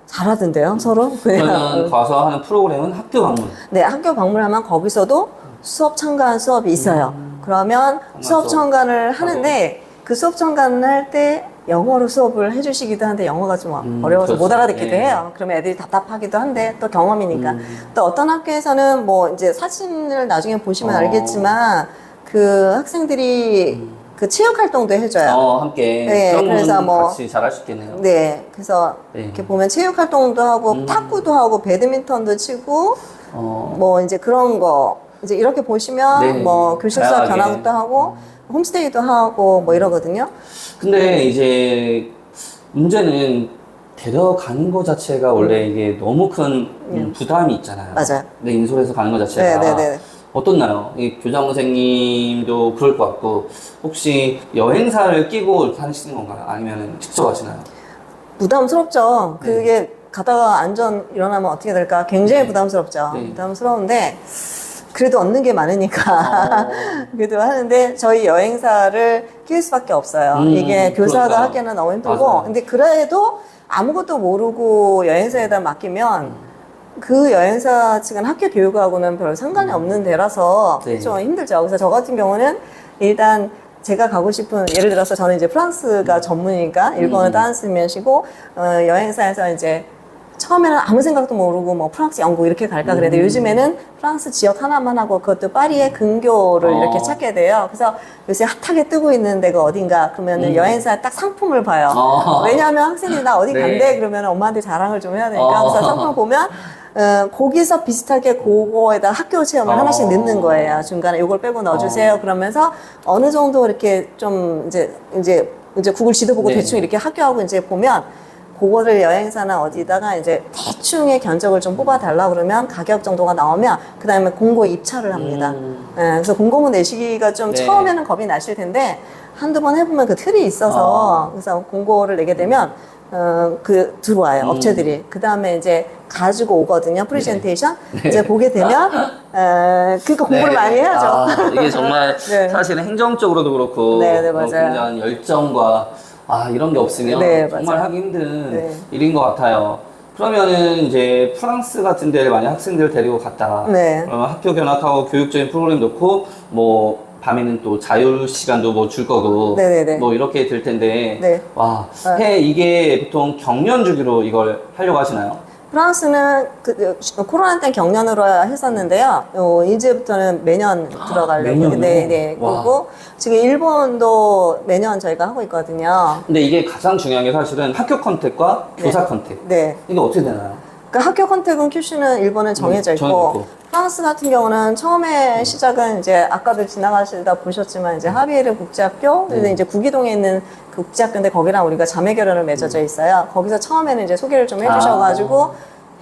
잘하던데요, 서로.
그러면 가서 하는 프로그램은 학교 방문.
네, 학교 방문하면 거기서도 수업 참가한 수업이 있어요. 그러면 수업 참관을 하는데 그 수업 참관을 할 때 영어로 수업을 해주시기도 하는데 영어가 좀 어려워서 못
그렇죠.
알아듣기도
네.
해요. 그러면 애들이 답답하기도 한데 또 경험이니까. 또 어떤 학교에서는 뭐 이제 사진을 나중에 보시면 알겠지만 그 학생들이 그 체육 활동도 해줘요.
함께.
네,
그런
그래서
부분
뭐-
같이 잘할 수 있겠네요.
네, 그래서
네.
이렇게 보면 체육 활동도 하고 탁구도 하고 배드민턴도 치고
어,
뭐 이제 그런 거 이제 이렇게 보시면
네,
뭐 교실 수업
다양하게.
견학도 하고 홈스테이도 하고 뭐 이러거든요.
근데 이제 문제는 데려가는 것 자체가 원래 이게 너무 큰 부담이 있잖아요.
맞아요.
내 인솔에서 가는 것 자체가.
네네네.
어떻나요? 이 교장 선생님도 그럴 것 같고, 혹시 여행사를 끼고 이렇게 하시는 건가요? 아니면 직접 하시나요?
부담스럽죠.
네.
그게 가다가 안전 일어나면 어떻게 될까? 굉장히 부담스럽죠.
네.
부담스러운데 그래도 얻는 게 많으니까 그래도 하는데 저희 여행사를 끼울 수밖에 없어요. 이게 교사가
그러니까요.
하기에는 너무 힘들고
맞아요.
근데 그래도 아무것도 모르고 여행사에다 맡기면 그 여행사 측은 학교 교육하고는 별 상관이 없는 데라서
네.
좀 힘들죠. 그래서 저 같은 경우는 일단 제가 가고 싶은 예를 들어서 저는 이제 프랑스가 전문이니까 일본은 다른 쓰면시고 여행사에서 이제 처음에는 아무 생각도 모르고 뭐 프랑스, 영국 이렇게 갈까 그랬는데 요즘에는 프랑스 지역 하나만 하고 그것도 파리의 근교를 이렇게 찾게 돼요. 그래서 요새 핫하게 뜨고 있는 데가 어딘가 그러면 여행사 딱 상품을 봐요. 왜냐하면 학생들이 나 어디
네.
간대 그러면 엄마한테 자랑을 좀 해야 되니까 그래서 상품 보면 거기서 비슷하게 그거에다 학교 체험을 하나씩 넣는 거예요. 중간에 이걸 빼고 넣어주세요. 그러면서 어느 정도 이렇게 좀 이제 구글 지도 보고
네.
대충 이렇게 학교하고 이제 보면 그거를 여행사나 어디다가 이제 대충의 견적을 좀 뽑아달라 그러면 가격 정도가 나오면 그 다음에 공고 입찰을 합니다. 그래서 공고문 내시기가 좀
네.
처음에는 겁이 나실 텐데 한두 번 해보면 그 틀이 있어서 그래서 공고를 내게 되면 들어와요 업체들이. 그 다음에 이제 가지고 오거든요 프레젠테이션. 이제 보게 되면 그러니까 공부를 많이 해야죠.
이게 정말
네.
사실은 행정적으로도 그렇고
네, 네, 맞아요.
굉장한 열정과 이런 게 없으면
네,
정말
맞아요.
하기 힘든
네.
일인 것 같아요. 그러면은 이제 프랑스 같은 데를 만약 학생들을 데리고 갔다.
네.
그러면 학교 견학하고 교육적인 프로그램 놓고 뭐 밤에는 또 자유 시간도 뭐 줄 거고
네네네.
뭐 이렇게 될 텐데
네.
이게 보통 경년 주기로 이걸 하려고 하시나요?
프랑스는 코로나 때 경년으로 했었는데요. 이제부터는 매년 들어가려고.
매년요?
네.
와.
그리고 지금 일본도 매년 저희가 하고 있거든요.
근데 이게 가장 중요한 게 사실은 학교 컨택과 교사 컨택.
네.
이게 어떻게 되나요?
그러니까 학교 컨택은 큐슈는 일본은 정해져
정해져
있고
있고.
프랑스 같은 경우는 처음에 시작은 이제 아까도 지나가시다 보셨지만 이제 하비에르 국제학교, 근데 이제 구기동에 있는 그 국제학교인데 거기랑 우리가 자매 결연을 맺어져 있어요. 거기서 처음에는 이제 소개를 좀 해주셔가지고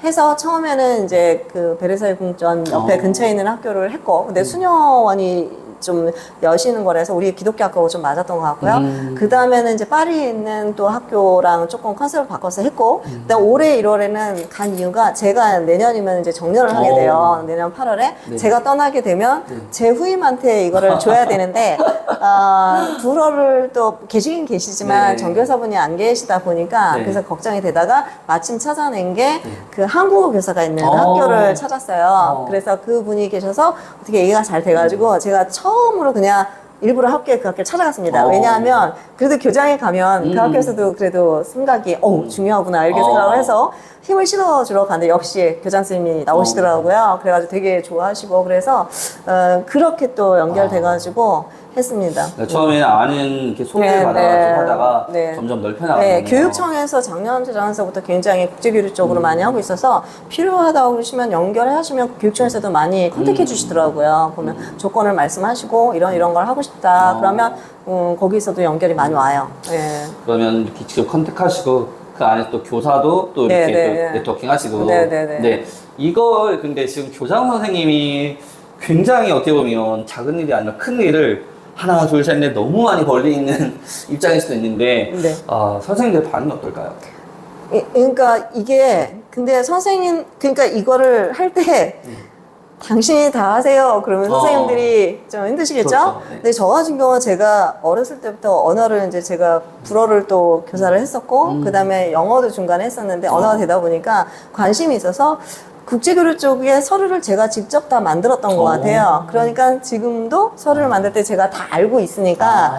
해서 처음에는 이제 그 베르사유 궁전 옆에 근처에 있는 학교를 했고, 근데 수녀원이 좀 여시는 거라서 우리 기독교 학교하고 좀 맞았던 것 같고요. 그 다음에는 이제 파리에 있는 또 학교랑 조금 컨셉을 바꿔서 했고, 그다음 올해 1월에는 간 이유가 제가 내년이면 이제 정년을 하게 돼요. 내년 8월에
네.
제가 떠나게 되면 제 후임한테 이거를 줘야 되는데 불어를 또 계시긴 계시지만
네.
정교사분이 안 계시다 보니까
네.
그래서 걱정이 되다가 마침 찾아낸 게 그 한국어 교사가 있는 학교를 찾았어요. 그래서 그분이 계셔서 어떻게 얘기가 잘 돼가지고 제가 처음으로 그냥 일부러 학교에 그 학교를 찾아갔습니다. 왜냐하면 그래도 교장에 가면 그 학교에서도 그래도 생각이 중요하구나 이렇게 생각을 해서 힘을 실어주러 갔는데 역시 교장 선생님이 나오시더라고요. 그래가지고 되게 좋아하시고 그래서 그렇게 또 연결돼가지고 했습니다.
처음에는 아는 이렇게 소개를 받아가지고 하다가 점점 넓혀나가는
네,
거네요.
교육청에서 작년 재작년서부터 굉장히 국제교류 쪽으로 많이 하고 있어서 필요하다고 하시면 연결하시면 교육청에서도 많이 컨택해 주시더라고요. 보면 조건을 말씀하시고 이런 걸 하고 싶다. 그러면 거기서도 연결이 많이 와요. 네.
그러면 이렇게 직접 컨택하시고 그 안에 또 교사도 또 이렇게 또 네트워킹 하시고. 네. 이걸 근데 지금 교장 선생님이 굉장히 어떻게 보면 작은 일이 아니라 큰 일을 하나, 둘, 셋, 넷 너무 많이 벌리는 입장일 수도 있는데, 선생님들 반응이 어떨까요?
그러니까 이게, 근데 선생님, 그러니까 이거를 할 때, 당신이 다 하세요. 그러면 선생님들이 좀 힘드시겠죠?
그렇죠. 네.
근데 저 같은 경우는 제가 어렸을 때부터 언어를 이제 제가 불어를 또 교사를 했었고, 그 다음에 영어도 중간에 했었는데, 언어가 되다 보니까 관심이 있어서, 국제교류 쪽에 서류를 제가 직접 다 만들었던 것 같아요. 그러니까 지금도 서류를 만들 때 제가 다 알고 있으니까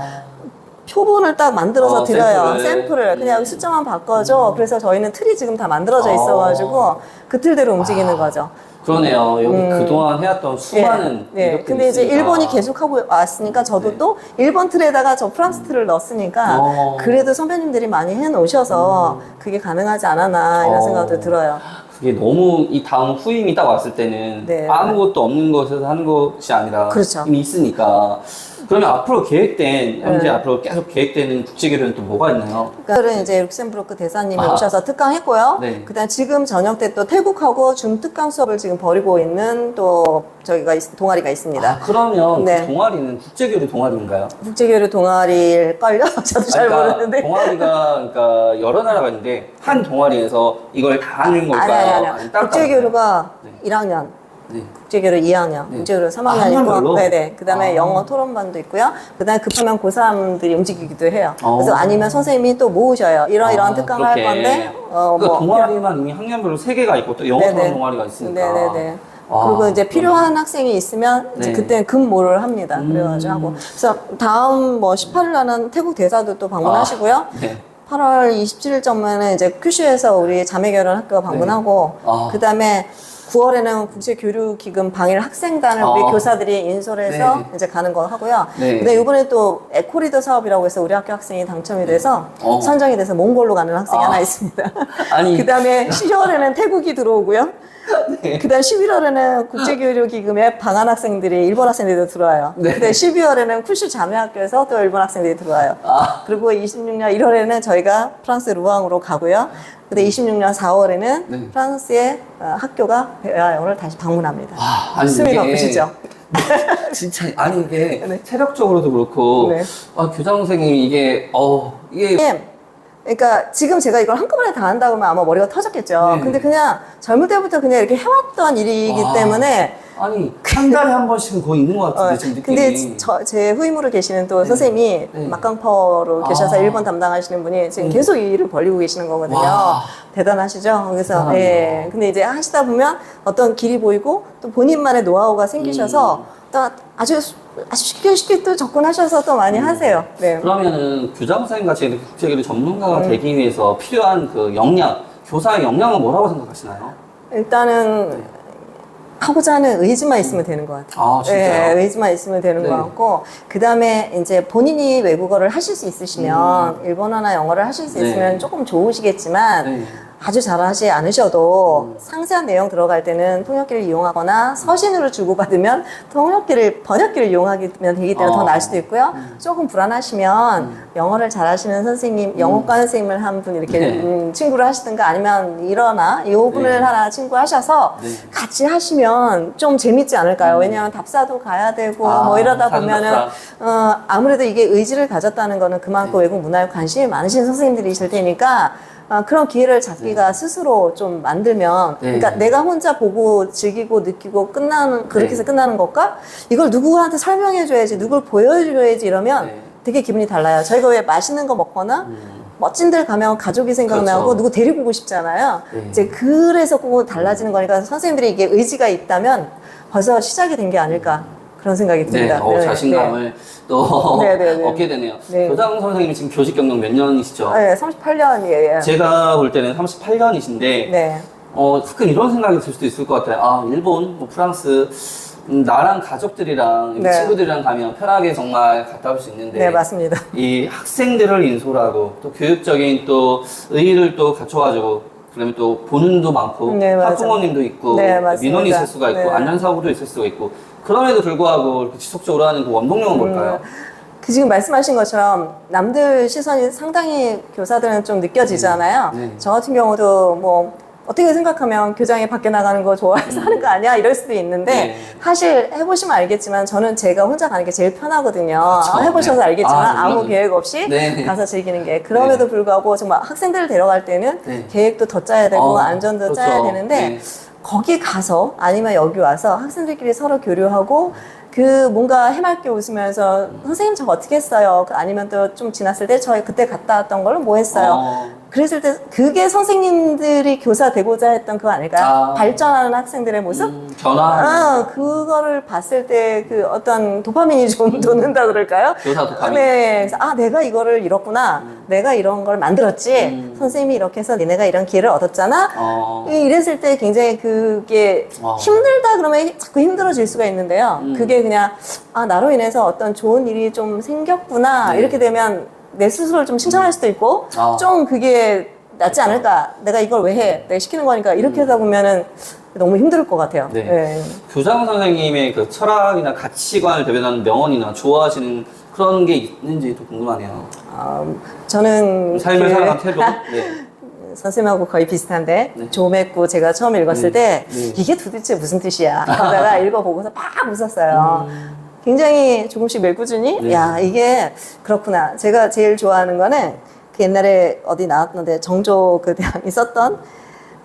표본을 딱 만들어서 드려요. 샘플을. 그냥 숫자만 바꿔줘. 그래서 저희는 틀이 지금 다 만들어져 있어가지고 그 틀대로 움직이는 거죠.
그러네요. 여기 그동안 해왔던 수많은 이력들이
근데 이제
있으니까.
일본이 계속하고 왔으니까 저도 또 일본 틀에다가 저 프랑스 틀을 넣었으니까 그래도 선배님들이 많이 해놓으셔서 그게 가능하지 않았나 이런 생각도 들어요.
그게 너무 이 다음 후임이 딱 왔을 때는 아무것도 없는 곳에서 하는 것이 아니라
그렇죠.
이미 있으니까. 그러면 앞으로 계획된, 현재 앞으로 계속 계획되는 국제교류는 또 뭐가 있나요?
그러니까 이제 룩셈부르크 대사님이 오셔서 특강했고요. 그다음 지금 저녁 때 또 태국하고 중 특강 수업을 지금 벌이고 있는 또 저희가 동아리가 있습니다.
그러면 그 동아리는 국제교류 동아리인가요?
국제교류 동아리일걸요? 저도 잘 모르는데.
동아리가 그러니까 여러 나라가 있는데 한 동아리에서 이걸 다 하는 걸까요?
아니요. 국제교류가 1학년. 국제교류 2학년, 국제교류 3학년 있고, 그 다음에 영어 토론반도 있고요. 그 다음에 급하면 고3들이 움직이기도 해요. 그래서 아니면 선생님이 또 모으셔요. 이런 특강을 할 건데,
그러니까 동아리만 이미 학년별로 3개가 있고 또 영어 토론 동아리가 있으니까.
그리고 이제 필요한 학생이 있으면 이제 그때는 급모를 합니다. 그래가지고 하고. 그래서 다음 뭐 18일 날은 태국 대사도 또 방문하시고요. 8월 27일쯤에는 이제 큐슈에서 우리 자매결연 학교가 방문하고, 그 다음에 9월에는 국제교류기금 방일 학생단을 우리 교사들이 인솔해서 이제 가는 거 하고요. 근데 이번에 또 에코리더 사업이라고 해서 우리 학교 학생이 당첨이 돼서 선정이 돼서 몽골로 가는 학생이 하나 있습니다. 그 다음에 10월에는 태국이 들어오고요. 그 다음 11월에는 국제교류기금에 방한 학생들이 일본 학생들도 들어와요. 근데 12월에는 쿨슈 자매학교에서 또 일본 학생들이 들어와요. 그리고 26년 1월에는 저희가 프랑스 루앙으로 가고요. 근데 26년 4월에는 프랑스의 학교가 배아영을 다시 방문합니다. 숨이 높으시죠?
진짜 아니 이게 체력적으로도 그렇고 교장 선생님이 이게
그러니까 지금 제가 이걸 한꺼번에 다 한다고 하면 아마 머리가 터졌겠죠. 근데 그냥 젊을 때부터 그냥 이렇게 해왔던 일이기 때문에
아니 한 달에 한 번씩은 거의 있는 것 같은데 지금 느낌이.
근데 제 후임으로 계시는 또 선생님이 막강퍼로 계셔서 일본 담당하시는 분이 지금 계속 이 일을 벌리고 계시는 거거든요. 대단하시죠? 그래서 근데 이제 하시다 보면 어떤 길이 보이고 또 본인만의 노하우가 생기셔서 또 아주 쉽게 또 접근하셔서 또 많이 하세요.
그러면은 교장 선생님 같이 국제교류 전문가가 되기 위해서 필요한 그 역량, 교사의 역량은 뭐라고 생각하시나요?
일단은 하고자 하는 의지만 있으면 되는 것 같아요.
진짜요?
의지만 있으면 되는 것 같고, 그 다음에 이제 본인이 외국어를 하실 수 있으시면, 일본어나 영어를 하실 수 있으면 조금 좋으시겠지만, 아주 잘하지 않으셔도 상세한 내용 들어갈 때는 통역기를 이용하거나 서신으로 주고받으면 번역기를 이용하면 되기 때문에 더 나을 수도 있고요. 조금 불안하시면 영어를 잘하시는 선생님, 영어과 선생님을 한 분 이렇게
네.
친구를 하시든가 아니면 이 부분을
네.
하나 친구하셔서
네.
같이 하시면 좀 재밌지 않을까요? 왜냐하면 답사도 가야 되고 뭐 이러다
사전
보면은
답사.
아무래도 이게 의지를 가졌다는 거는 그만큼 외국 문화에 관심이 많으신 선생님들이실 테니까 그런 기회를 자기가 스스로 좀 만들면
네.
그러니까 내가 혼자 보고 즐기고 느끼고 그렇게 해서 끝나는 것과 이걸 누구한테 설명해 줘야지 누굴 보여줘야지 이러면
네.
되게 기분이 달라요. 저희가 왜 맛있는 거 먹거나 멋진 데 가면 가족이 생각나고
그렇죠.
누구 데리고 오고 싶잖아요.
네.
이제 그래서 꼭 달라지는 거니까 선생님들이 이게 의지가 있다면 벌써 시작이 된 게 아닐까 그런 생각이
네,
듭니다.
자신감을 또
네, 네, 네.
얻게 되네요.
네.
교장 선생님이 지금 교직 경력 몇 년이시죠?
네, 38년이에요.
제가 볼 때는 38년이신데
네.
가끔 이런 생각이 들 수도 있을 것 같아요. 아, 일본, 뭐 프랑스, 나랑 가족들이랑
네.
친구들이랑 가면 편하게 정말 갔다 올 수 있는데
네, 맞습니다.
이 학생들을 인솔하고 또 교육적인 또 의의를 또 갖춰가지고 그다음에 또 보는도 많고
네, 맞아요.
학부모님도 있고
네, 맞습니다.
민원이 있을 수가 있고
네.
안전사고도 있을 수가 있고 그럼에도 불구하고 이렇게 지속적으로 하는 그 원동력은 뭘까요?
지금 말씀하신 것처럼 남들 시선이 상당히 교사들은 좀 느껴지잖아요.
네.
저 같은 경우도 뭐 어떻게 생각하면 교장이 밖에 나가는 거 좋아해서 하는 거 아니야? 이럴 수도 있는데
네.
사실 해보시면 알겠지만 저는 제가 혼자 가는 게 제일 편하거든요.
그렇죠.
해보셔서
네.
알겠지만 아무
물론.
계획 없이
네.
가서 즐기는 게 그럼에도 불구하고 정말 학생들을 데려갈 때는
네.
계획도 더 짜야 되고 안전도
그렇죠.
짜야 되는데
네.
거기 가서 아니면 여기 와서 학생들끼리 서로 교류하고 뭔가 해맑게 웃으면서 선생님 저 어떻게 했어요? 아니면 또 좀 지났을 때 저희 그때 갔다 왔던 걸로 뭐 했어요? 그랬을 때 그게 선생님들이 교사 되고자 했던 그거 아닐까요? 발전하는 학생들의 모습?
변화.
그거를 봤을 때 그 어떤 도파민이 좀 돋는다 그럴까요?
교사 도파민.
네. 그래서 내가 이거를 잃었구나. 내가 이런 걸 만들었지. 선생님이 이렇게 해서 니네가 이런 기회를 얻었잖아. 이랬을 때 굉장히 그게 힘들다 그러면 자꾸 힘들어질 수가 있는데요. 그게 그냥 나로 인해서 어떤 좋은 일이 좀 생겼구나.
네.
이렇게 되면 내 스스로를 좀 칭찬할 수도 있고 좀 그게 낫지 않을까. 내가 이걸 왜 해? 내가 시키는 거니까. 이렇게 하다 보면은 너무 힘들 것 같아요.
네.
네.
교장 선생님의 그 철학이나 가치관을 대변하는 명언이나 좋아하시는 그런 게 있는지도 궁금하네요.
저는
삶을 살아가는 태도. 네.
선생님하고 거의 비슷한데
네.
조맥구 제가 처음 읽었을 때
네.
이게 도대체 무슨 뜻이야? 내가 읽어보고서 막 웃었어요. 굉장히 조금씩 매꾸준히
네.
야 이게 그렇구나. 제가 제일 좋아하는 거는 그 옛날에 어디 나왔는데 정조 그 대왕이 썼던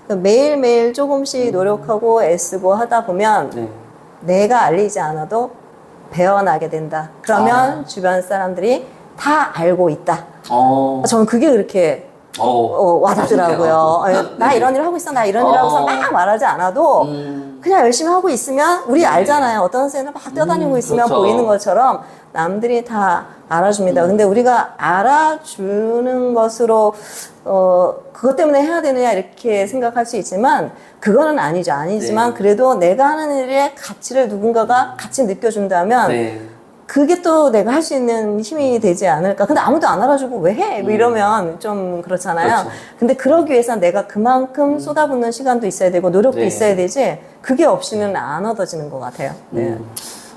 그 매일매일 조금씩 노력하고 애쓰고 하다 보면
네.
내가 알리지 않아도 배워나게 된다. 그러면 주변 사람들이 다 알고 있다. 저는 그게 그렇게 와닿더라고요. 나
네.
이런 일 하고 있어, 나 이런 일 하고 있어, 막 말하지 않아도 그냥 열심히 하고 있으면 우리 알잖아요. 어떤 선생님은 막 뛰어다니고 있으면
그렇죠.
보이는 것처럼 남들이 다 알아줍니다. 근데 우리가 알아주는 것으로 그것 때문에 해야 되느냐 이렇게 생각할 수 있지만 그거는 아니지만
네.
그래도 내가 하는 일의 가치를 누군가가 같이 느껴준다면
네.
그게 또 내가 할 수 있는 힘이 되지 않을까. 근데 아무도 안 알아주고 왜 해? 뭐 이러면 좀 그렇잖아요.
그렇죠.
근데 그러기 위해서 내가 그만큼 쏟아붓는 시간도 있어야 되고 노력도
네.
있어야 되지 그게 없이는 안 얻어지는 것 같아요. 네.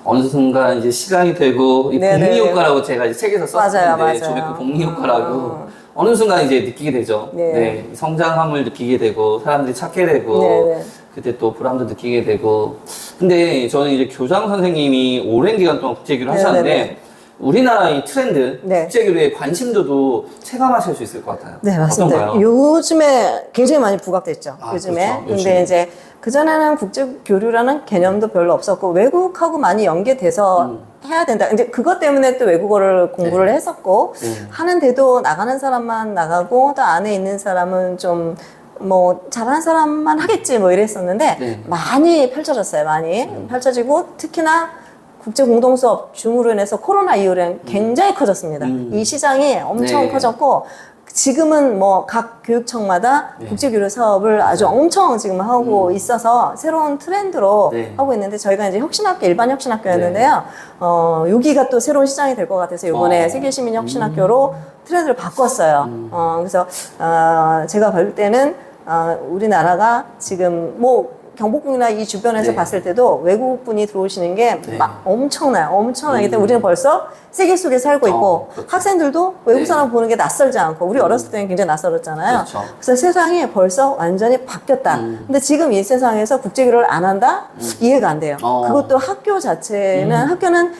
어느 순간 이제 시간이 되고 이
네네.
복리 효과라고 제가 이제 책에서
맞아요.
썼는데 조맥구 복리 효과라고 어느 순간 이제 느끼게 되죠.
네.
네. 성장함을 느끼게 되고 사람들이 찾게 되고
네네.
그때 또 보람도 느끼게 되고 근데 저는 이제 교장 선생님이 오랜 기간 동안 국제교류 하셨는데
네네네.
우리나라의 트렌드
네.
국제교류의 관심도도 체감하실 수 있을 것 같아요.
네, 맞습니다.
어떤가요?
요즘에 굉장히 많이 부각됐죠. 요즘에.
그렇죠.
근데
요즘에.
이제 그전에는 국제교류라는 개념도 별로 없었고 외국하고 많이 연계돼서 해야 된다. 이제 그것 때문에 또 외국어를 공부를 했었고 하는데도 나가는 사람만 나가고 또 안에 있는 사람은 좀 뭐 잘하는 사람만 하겠지 뭐 이랬었는데
네.
많이 펼쳐졌어요. 많이 펼쳐지고 특히나 국제 공동 수업 줌으로 인해서 코로나 이후로는 굉장히 커졌습니다. 이 시장이 엄청
네.
커졌고 지금은 뭐 각 교육청마다
네.
국제교류 사업을 아주 엄청 지금 하고 있어서 새로운 트렌드로
네.
하고 있는데 저희가 이제 혁신학교 일반 혁신학교였는데요. 여기가 또 새로운 시장이 될 것 같아서 이번에 세계시민 혁신학교로 트렌드를 바꿨어요. 그래서 제가 볼 때는 우리나라가 지금 뭐 경복궁이나 이 주변에서
네.
봤을 때도 외국 분이 들어오시는 게
네.
막 엄청나기 때문에 우리는 벌써 세계 속에 살고 있고
그렇죠.
학생들도 외국
네.
사람 보는 게 낯설지 않고 우리 어렸을 때는 굉장히 낯설었잖아요.
그렇죠.
그래서 세상이 벌써 완전히 바뀌었다. 근데 지금 이 세상에서 국제교류를 안 한다? 이해가 안 돼요. 그것도 학교 자체는 학교는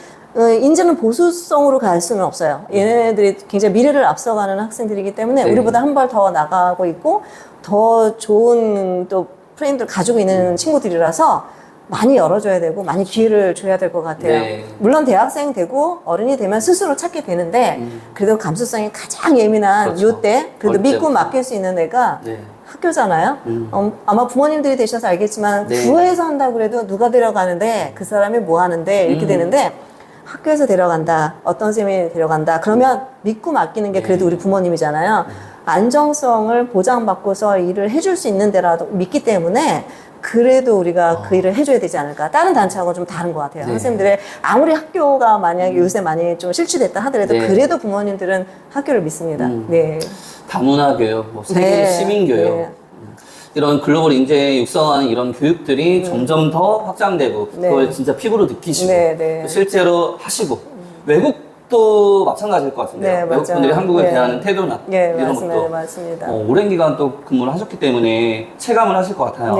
이제는 보수성으로 갈 수는 없어요. 얘네들이 굉장히 미래를 앞서가는 학생들이기 때문에
네.
우리보다 한 발 더 나가고 있고 더 좋은 또 프레임들 가지고 있는 친구들이라서 많이 열어줘야 되고 많이 기회를 줘야 될 것 같아요.
네.
물론 대학생 되고 어른이 되면 스스로 찾게 되는데 그래도 감수성이 가장 예민한
그렇죠.
요때 그래도
어릴
믿고
때부터.
맡길 수 있는 애가
네.
학교잖아요. 아마 부모님들이 되셔서 알겠지만
네.
구에서 한다고 그래도 누가 데려가는데 그 사람이 뭐 하는데 이렇게 되는데 학교에서 데려간다. 어떤 선생님이 데려간다. 그러면 믿고 맡기는 게 그래도 우리 부모님이잖아요. 안정성을 보장받고서 일을 해줄 수 있는 데라도 믿기 때문에 그래도 우리가 그 일을 해줘야 되지 않을까. 다른 단체하고는 좀 다른 것 같아요.
네.
선생님들의 아무리 학교가 만약에 요새 많이 좀 실추됐다 하더라도
네.
그래도 부모님들은 학교를 믿습니다. 네.
다문화교육, 뭐 세계
네.
시민교육
네.
이런 글로벌 인재에 육성하는 이런 교육들이 점점 더 확장되고
네.
그걸 진짜 피부로 느끼시고
네, 네.
실제로 하시고 외국도 마찬가지일 것 같은데요.
네,
외국
맞아요.
분들이 한국을
네.
대하는 태도나
네,
이런
맞습니다.
것도
맞습니다.
오랜 기간 또 근무를 하셨기 때문에 체감을 하실 것 같아요.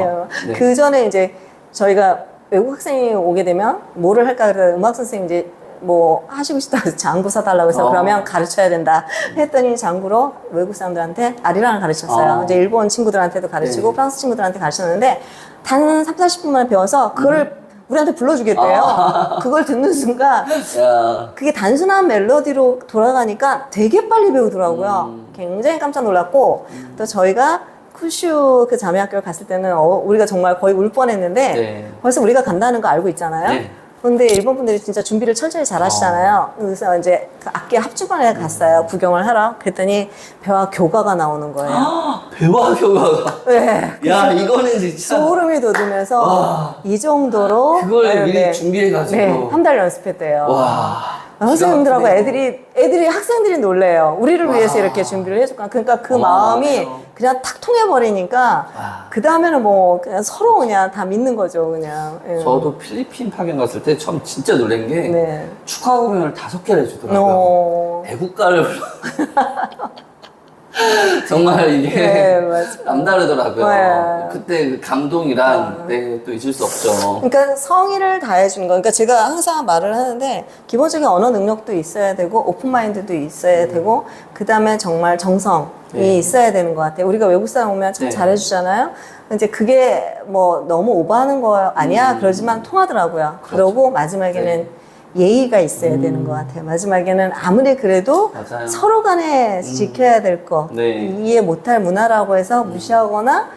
네.
네.
그 전에 이제 저희가 외국 학생이 오게 되면 뭐를 할까 그래서 음악 선생님 이제 뭐 하시고 싶다 해서 장구 사달라고 해서 그러면 가르쳐야 된다 했더니 장구로 외국 사람들한테 아리랑을 가르쳤어요. 이제 일본 친구들한테도 가르치고
네.
프랑스 친구들한테 가르쳤는데 단 3, 40분 만에 배워서 그걸 우리한테 불러주겠대요. 그걸 듣는 순간
야,
그게 단순한 멜로디로 돌아가니까 되게 빨리 배우더라고요. 굉장히 깜짝 놀랐고 또 저희가 쿠슈 그 자매학교를 갔을 때는 우리가 정말 거의 울 뻔했는데
네.
벌써 우리가 간다는 거 알고 있잖아요.
네.
근데 일본 분들이 진짜 준비를 철저히 잘 하시잖아요. 그래서 이제 그 악기 합주반에 갔어요. 구경을 하러. 그랬더니 배와 교가가 나오는 거예요.
배와 교가가.
네.
야, 이거는 진짜.
소름이 돋으면서
와.
이 정도로
그걸 미리
네.
준비해가지고.
네, 한 달 연습했대요.
와.
선생님들하고
기가 막히네요.
애들이 학생들이 놀래요. 우리를 위해서 이렇게 준비를 해줬구나. 그러니까 그 마음이
맞아요.
그냥 탁 통해버리니까
와.
그 다음에는 뭐 그냥 서로 그냥 다 믿는 거죠, 그냥. 예.
저도 필리핀 파견 갔을 때 처음 진짜 놀란 게
네.
축하 공연을 5개를 해주더라고요.
어.
애국가를 불러. 정말 이게
네, 맞아요.
남다르더라고요.
네.
그때 그 감동이란 네, 또 잊을 수 없죠.
그러니까 성의를 다해주는 거. 그러니까 제가 항상 말을 하는데 기본적인 언어 능력도 있어야 되고 오픈 마인드도 있어야 되고 그 다음에 정말 정성이
네.
있어야 되는 것 같아요. 우리가 외국 사람 오면 참
네.
잘해주잖아요. 이제 그게 뭐 너무 오버하는 거 아니야 그러지만 통하더라고요. 그러고 마지막에는
네.
예의가 있어야 되는 것 같아요. 마지막에는 아무리 그래도
맞아요.
서로 간에 지켜야 될 거,
네.
이해 못할 문화라고 해서 무시하거나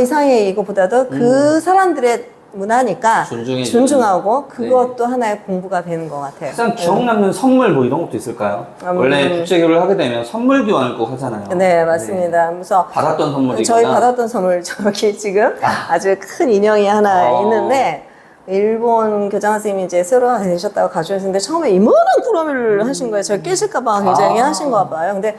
이상해 이거보다도 그 사람들의 문화니까
존중해주는.
존중하고 그것도 하나의 공부가 되는 것 같아요.
가장 기억 남는 선물 뭐 이런 것도 있을까요? 원래 국제교류를 하게 되면 선물 교환을 꼭 하잖아요.
네, 맞습니다. 그래서
받았던 선물이거나
저희 받았던 선물 저기 지금 아주 큰 인형이 하나
어.
있는데 일본 교장 선생님이 이제 새로 되셨다고 가져오셨는데 처음에 이만한 꾸러미를 하신 거예요. 저희 깨질까봐 굉장히 하신가 봐요. 근데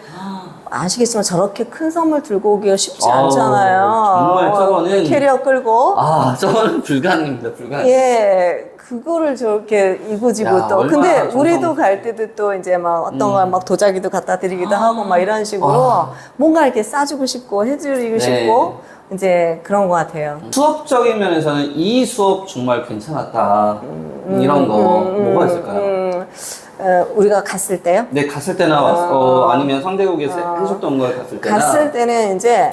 아시겠지만 저렇게 큰 선물 들고 오기가 쉽지
아우,
않잖아요.
정말 저거는-
캐리어 끌고
저는 불가능입니다. 불가능.
예, 그거를 저렇게 이고지고
야,
또.
얼마나
근데
정성-
우리도 갈 때도 또 이제 막 어떤 걸 막 도자기도 갖다 드리기도 하고 막 이런 식으로 뭔가 이렇게 싸주고 싶고 해드리고
네.
싶고 이제 그런 것 같아요.
수업적인 면에서는 이 수업 정말 괜찮았다. 이런 거 뭐가 있을까요?
우리가 갔을 때요?
네, 갔을 때나 아니면 상대국에서 해줬던 걸 갔을 때나.
갔을 때는 이제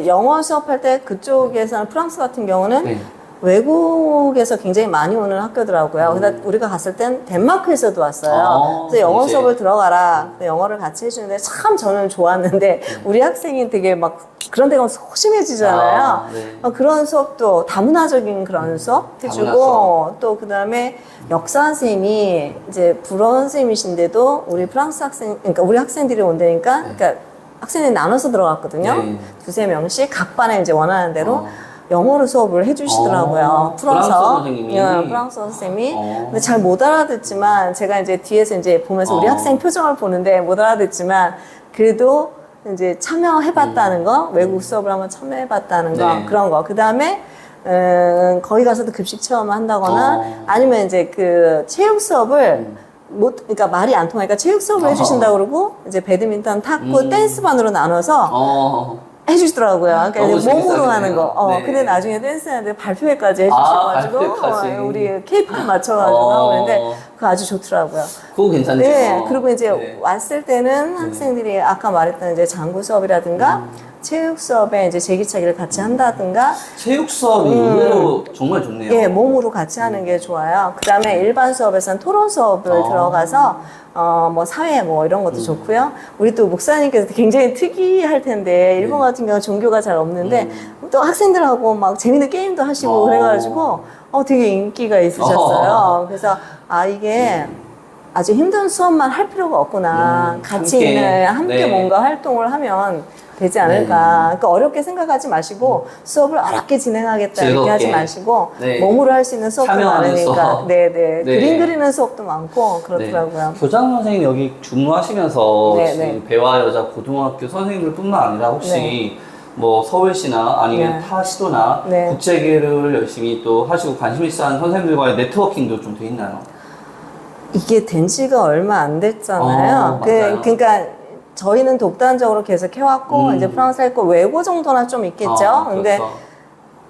영어 수업할 때 그쪽에서는 프랑스 같은 경우는
네.
외국에서 굉장히 많이 오는 학교더라고요. 그래서 우리가 갔을 땐 덴마크에서도 왔어요. 그래서 영어
이제.
수업을 들어가라. 그래서 영어를 같이 해주는데 참 저는 좋았는데 우리 학생이 되게 막 그런 데 가면 소심해지잖아요.
네.
그런 수업도 다문화적인 그런 수업 해주고
다문화
또 그다음에 역사 선생님이 이제 불어 선생님이신데도 우리 프랑스 학생, 그러니까 우리 학생들이 온다니까, 그러니까 학생들이 나눠서 들어갔거든요.
네.
두세 명씩 각 반에 이제 원하는 대로 영어로 수업을 해주시더라고요.
프랑스 선생님이?
예, 프랑스 선생님이. 근데 잘 못 알아듣지만 제가 이제 뒤에서 이제 보면서 우리 학생 표정을 보는데 못 알아듣지만 그래도 이제 참여해봤다는 거, 외국 수업을 한번 참여해봤다는 거,
네.
그런 거. 그 다음에 거기 가서도 급식 체험을 한다거나 아니면 이제 그 체육 수업을 그러니까 말이 안 통하니까 체육 수업을 해주신다고 그러고 이제 배드민턴, 탁구, 댄스반으로 나눠서 해주시더라고요. 그러니까
너무
이제 몸으로
재밌어지네요.
하는 거.
네.
근데 나중에 댄스 하는데 발표회까지 해주셔가지고
발표회까지.
우리 케이팝 맞춰가지고 하고 있는데 그거 아주 좋더라고요.
그거 괜찮죠.
네, 그리고 이제
네.
왔을 때는 학생들이 아까 말했던 이제 장구 수업이라든가 체육 수업에 이제 제기차기를 같이 한다든가
체육 수업이 의외로 정말 좋네요.
예, 몸으로 같이 하는 게 좋아요. 그 다음에 일반 수업에서는 토론 수업을 들어가서, 뭐, 사회 뭐 이런 것도 좋고요. 우리 또 목사님께서 굉장히 특이할 텐데, 일본 같은 경우는 종교가 잘 없는데, 또 학생들하고 막 재밌는 게임도 하시고 그래가지고, 되게 인기가 있으셨어요. 그래서, 이게 아주 힘든 수업만 할 필요가 없구나. 같이 함께
네.
뭔가 활동을 하면 되지 않을까. 그러니까 어렵게 생각하지 마시고 수업을 어렵게 진행하겠다 이렇게
즐겁게.
하지 마시고
네.
몸으로 할 수 있는 수업도
참여하는
많으니까.
수업.
네네.
네.
그림 그리는 수업도 많고 그렇더라고요.
네. 교장 선생님 여기 근무하시면서
네,
지금
네.
배와 여자 고등학교 선생님들뿐만 아니라 혹시
네.
뭐 서울시나 아니면
네.
타 시도나
네.
국제계를 열심히 또 하시고 관심 있어 하는 선생님들과의 네트워킹도 좀 돼 있나요?
이게 된 지가 얼마 안 됐잖아요.
맞아요.
그러니까 저희는 독단적으로 계속 해왔고 이제 프랑스 할 거 외고 정도나 좀 있겠죠. 근데
그렇죠.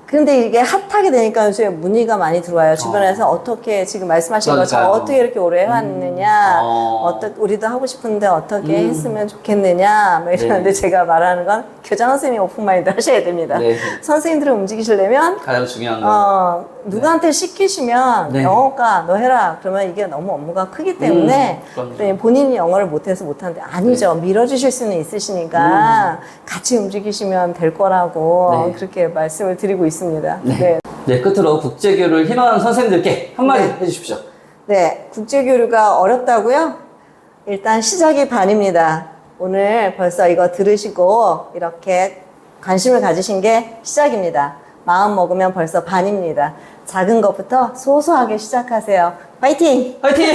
근데 이게 핫하게 되니까 요새 문의가 많이 들어와요. 주변에서 어떻게 지금 말씀하신 것처럼
그러니까요.
어떻게 이렇게 오래 해왔느냐,
어.
우리도 하고 싶은데 어떻게 했으면 좋겠느냐, 뭐 이러는데
네.
제가 말하는 건 교장 선생님이 오픈마인드 하셔야 됩니다.
네.
선생님들을 움직이시려면
가장 중요한 거.
누구한테 시키시면
네.
영어과 너 해라. 그러면 이게 너무 업무가 크기 때문에
그럼요.
네, 본인이 영어를 못해서 못하는데 아니죠. 밀어주실 수는 있으시니까 같이 움직이시면 될 거라고
네.
그렇게 말씀을 드리고 있습니다. 네.
네, 끝으로 국제교류를 희망하는 선생님들께 한마디 해주십시오.
네, 국제교류가 어렵다고요? 일단 시작이 반입니다. 오늘 벌써 이거 들으시고 이렇게 관심을 가지신 게 시작입니다. 마음 먹으면 벌써 반입니다. 작은 것부터 소소하게 시작하세요. 파이팅!
화이팅!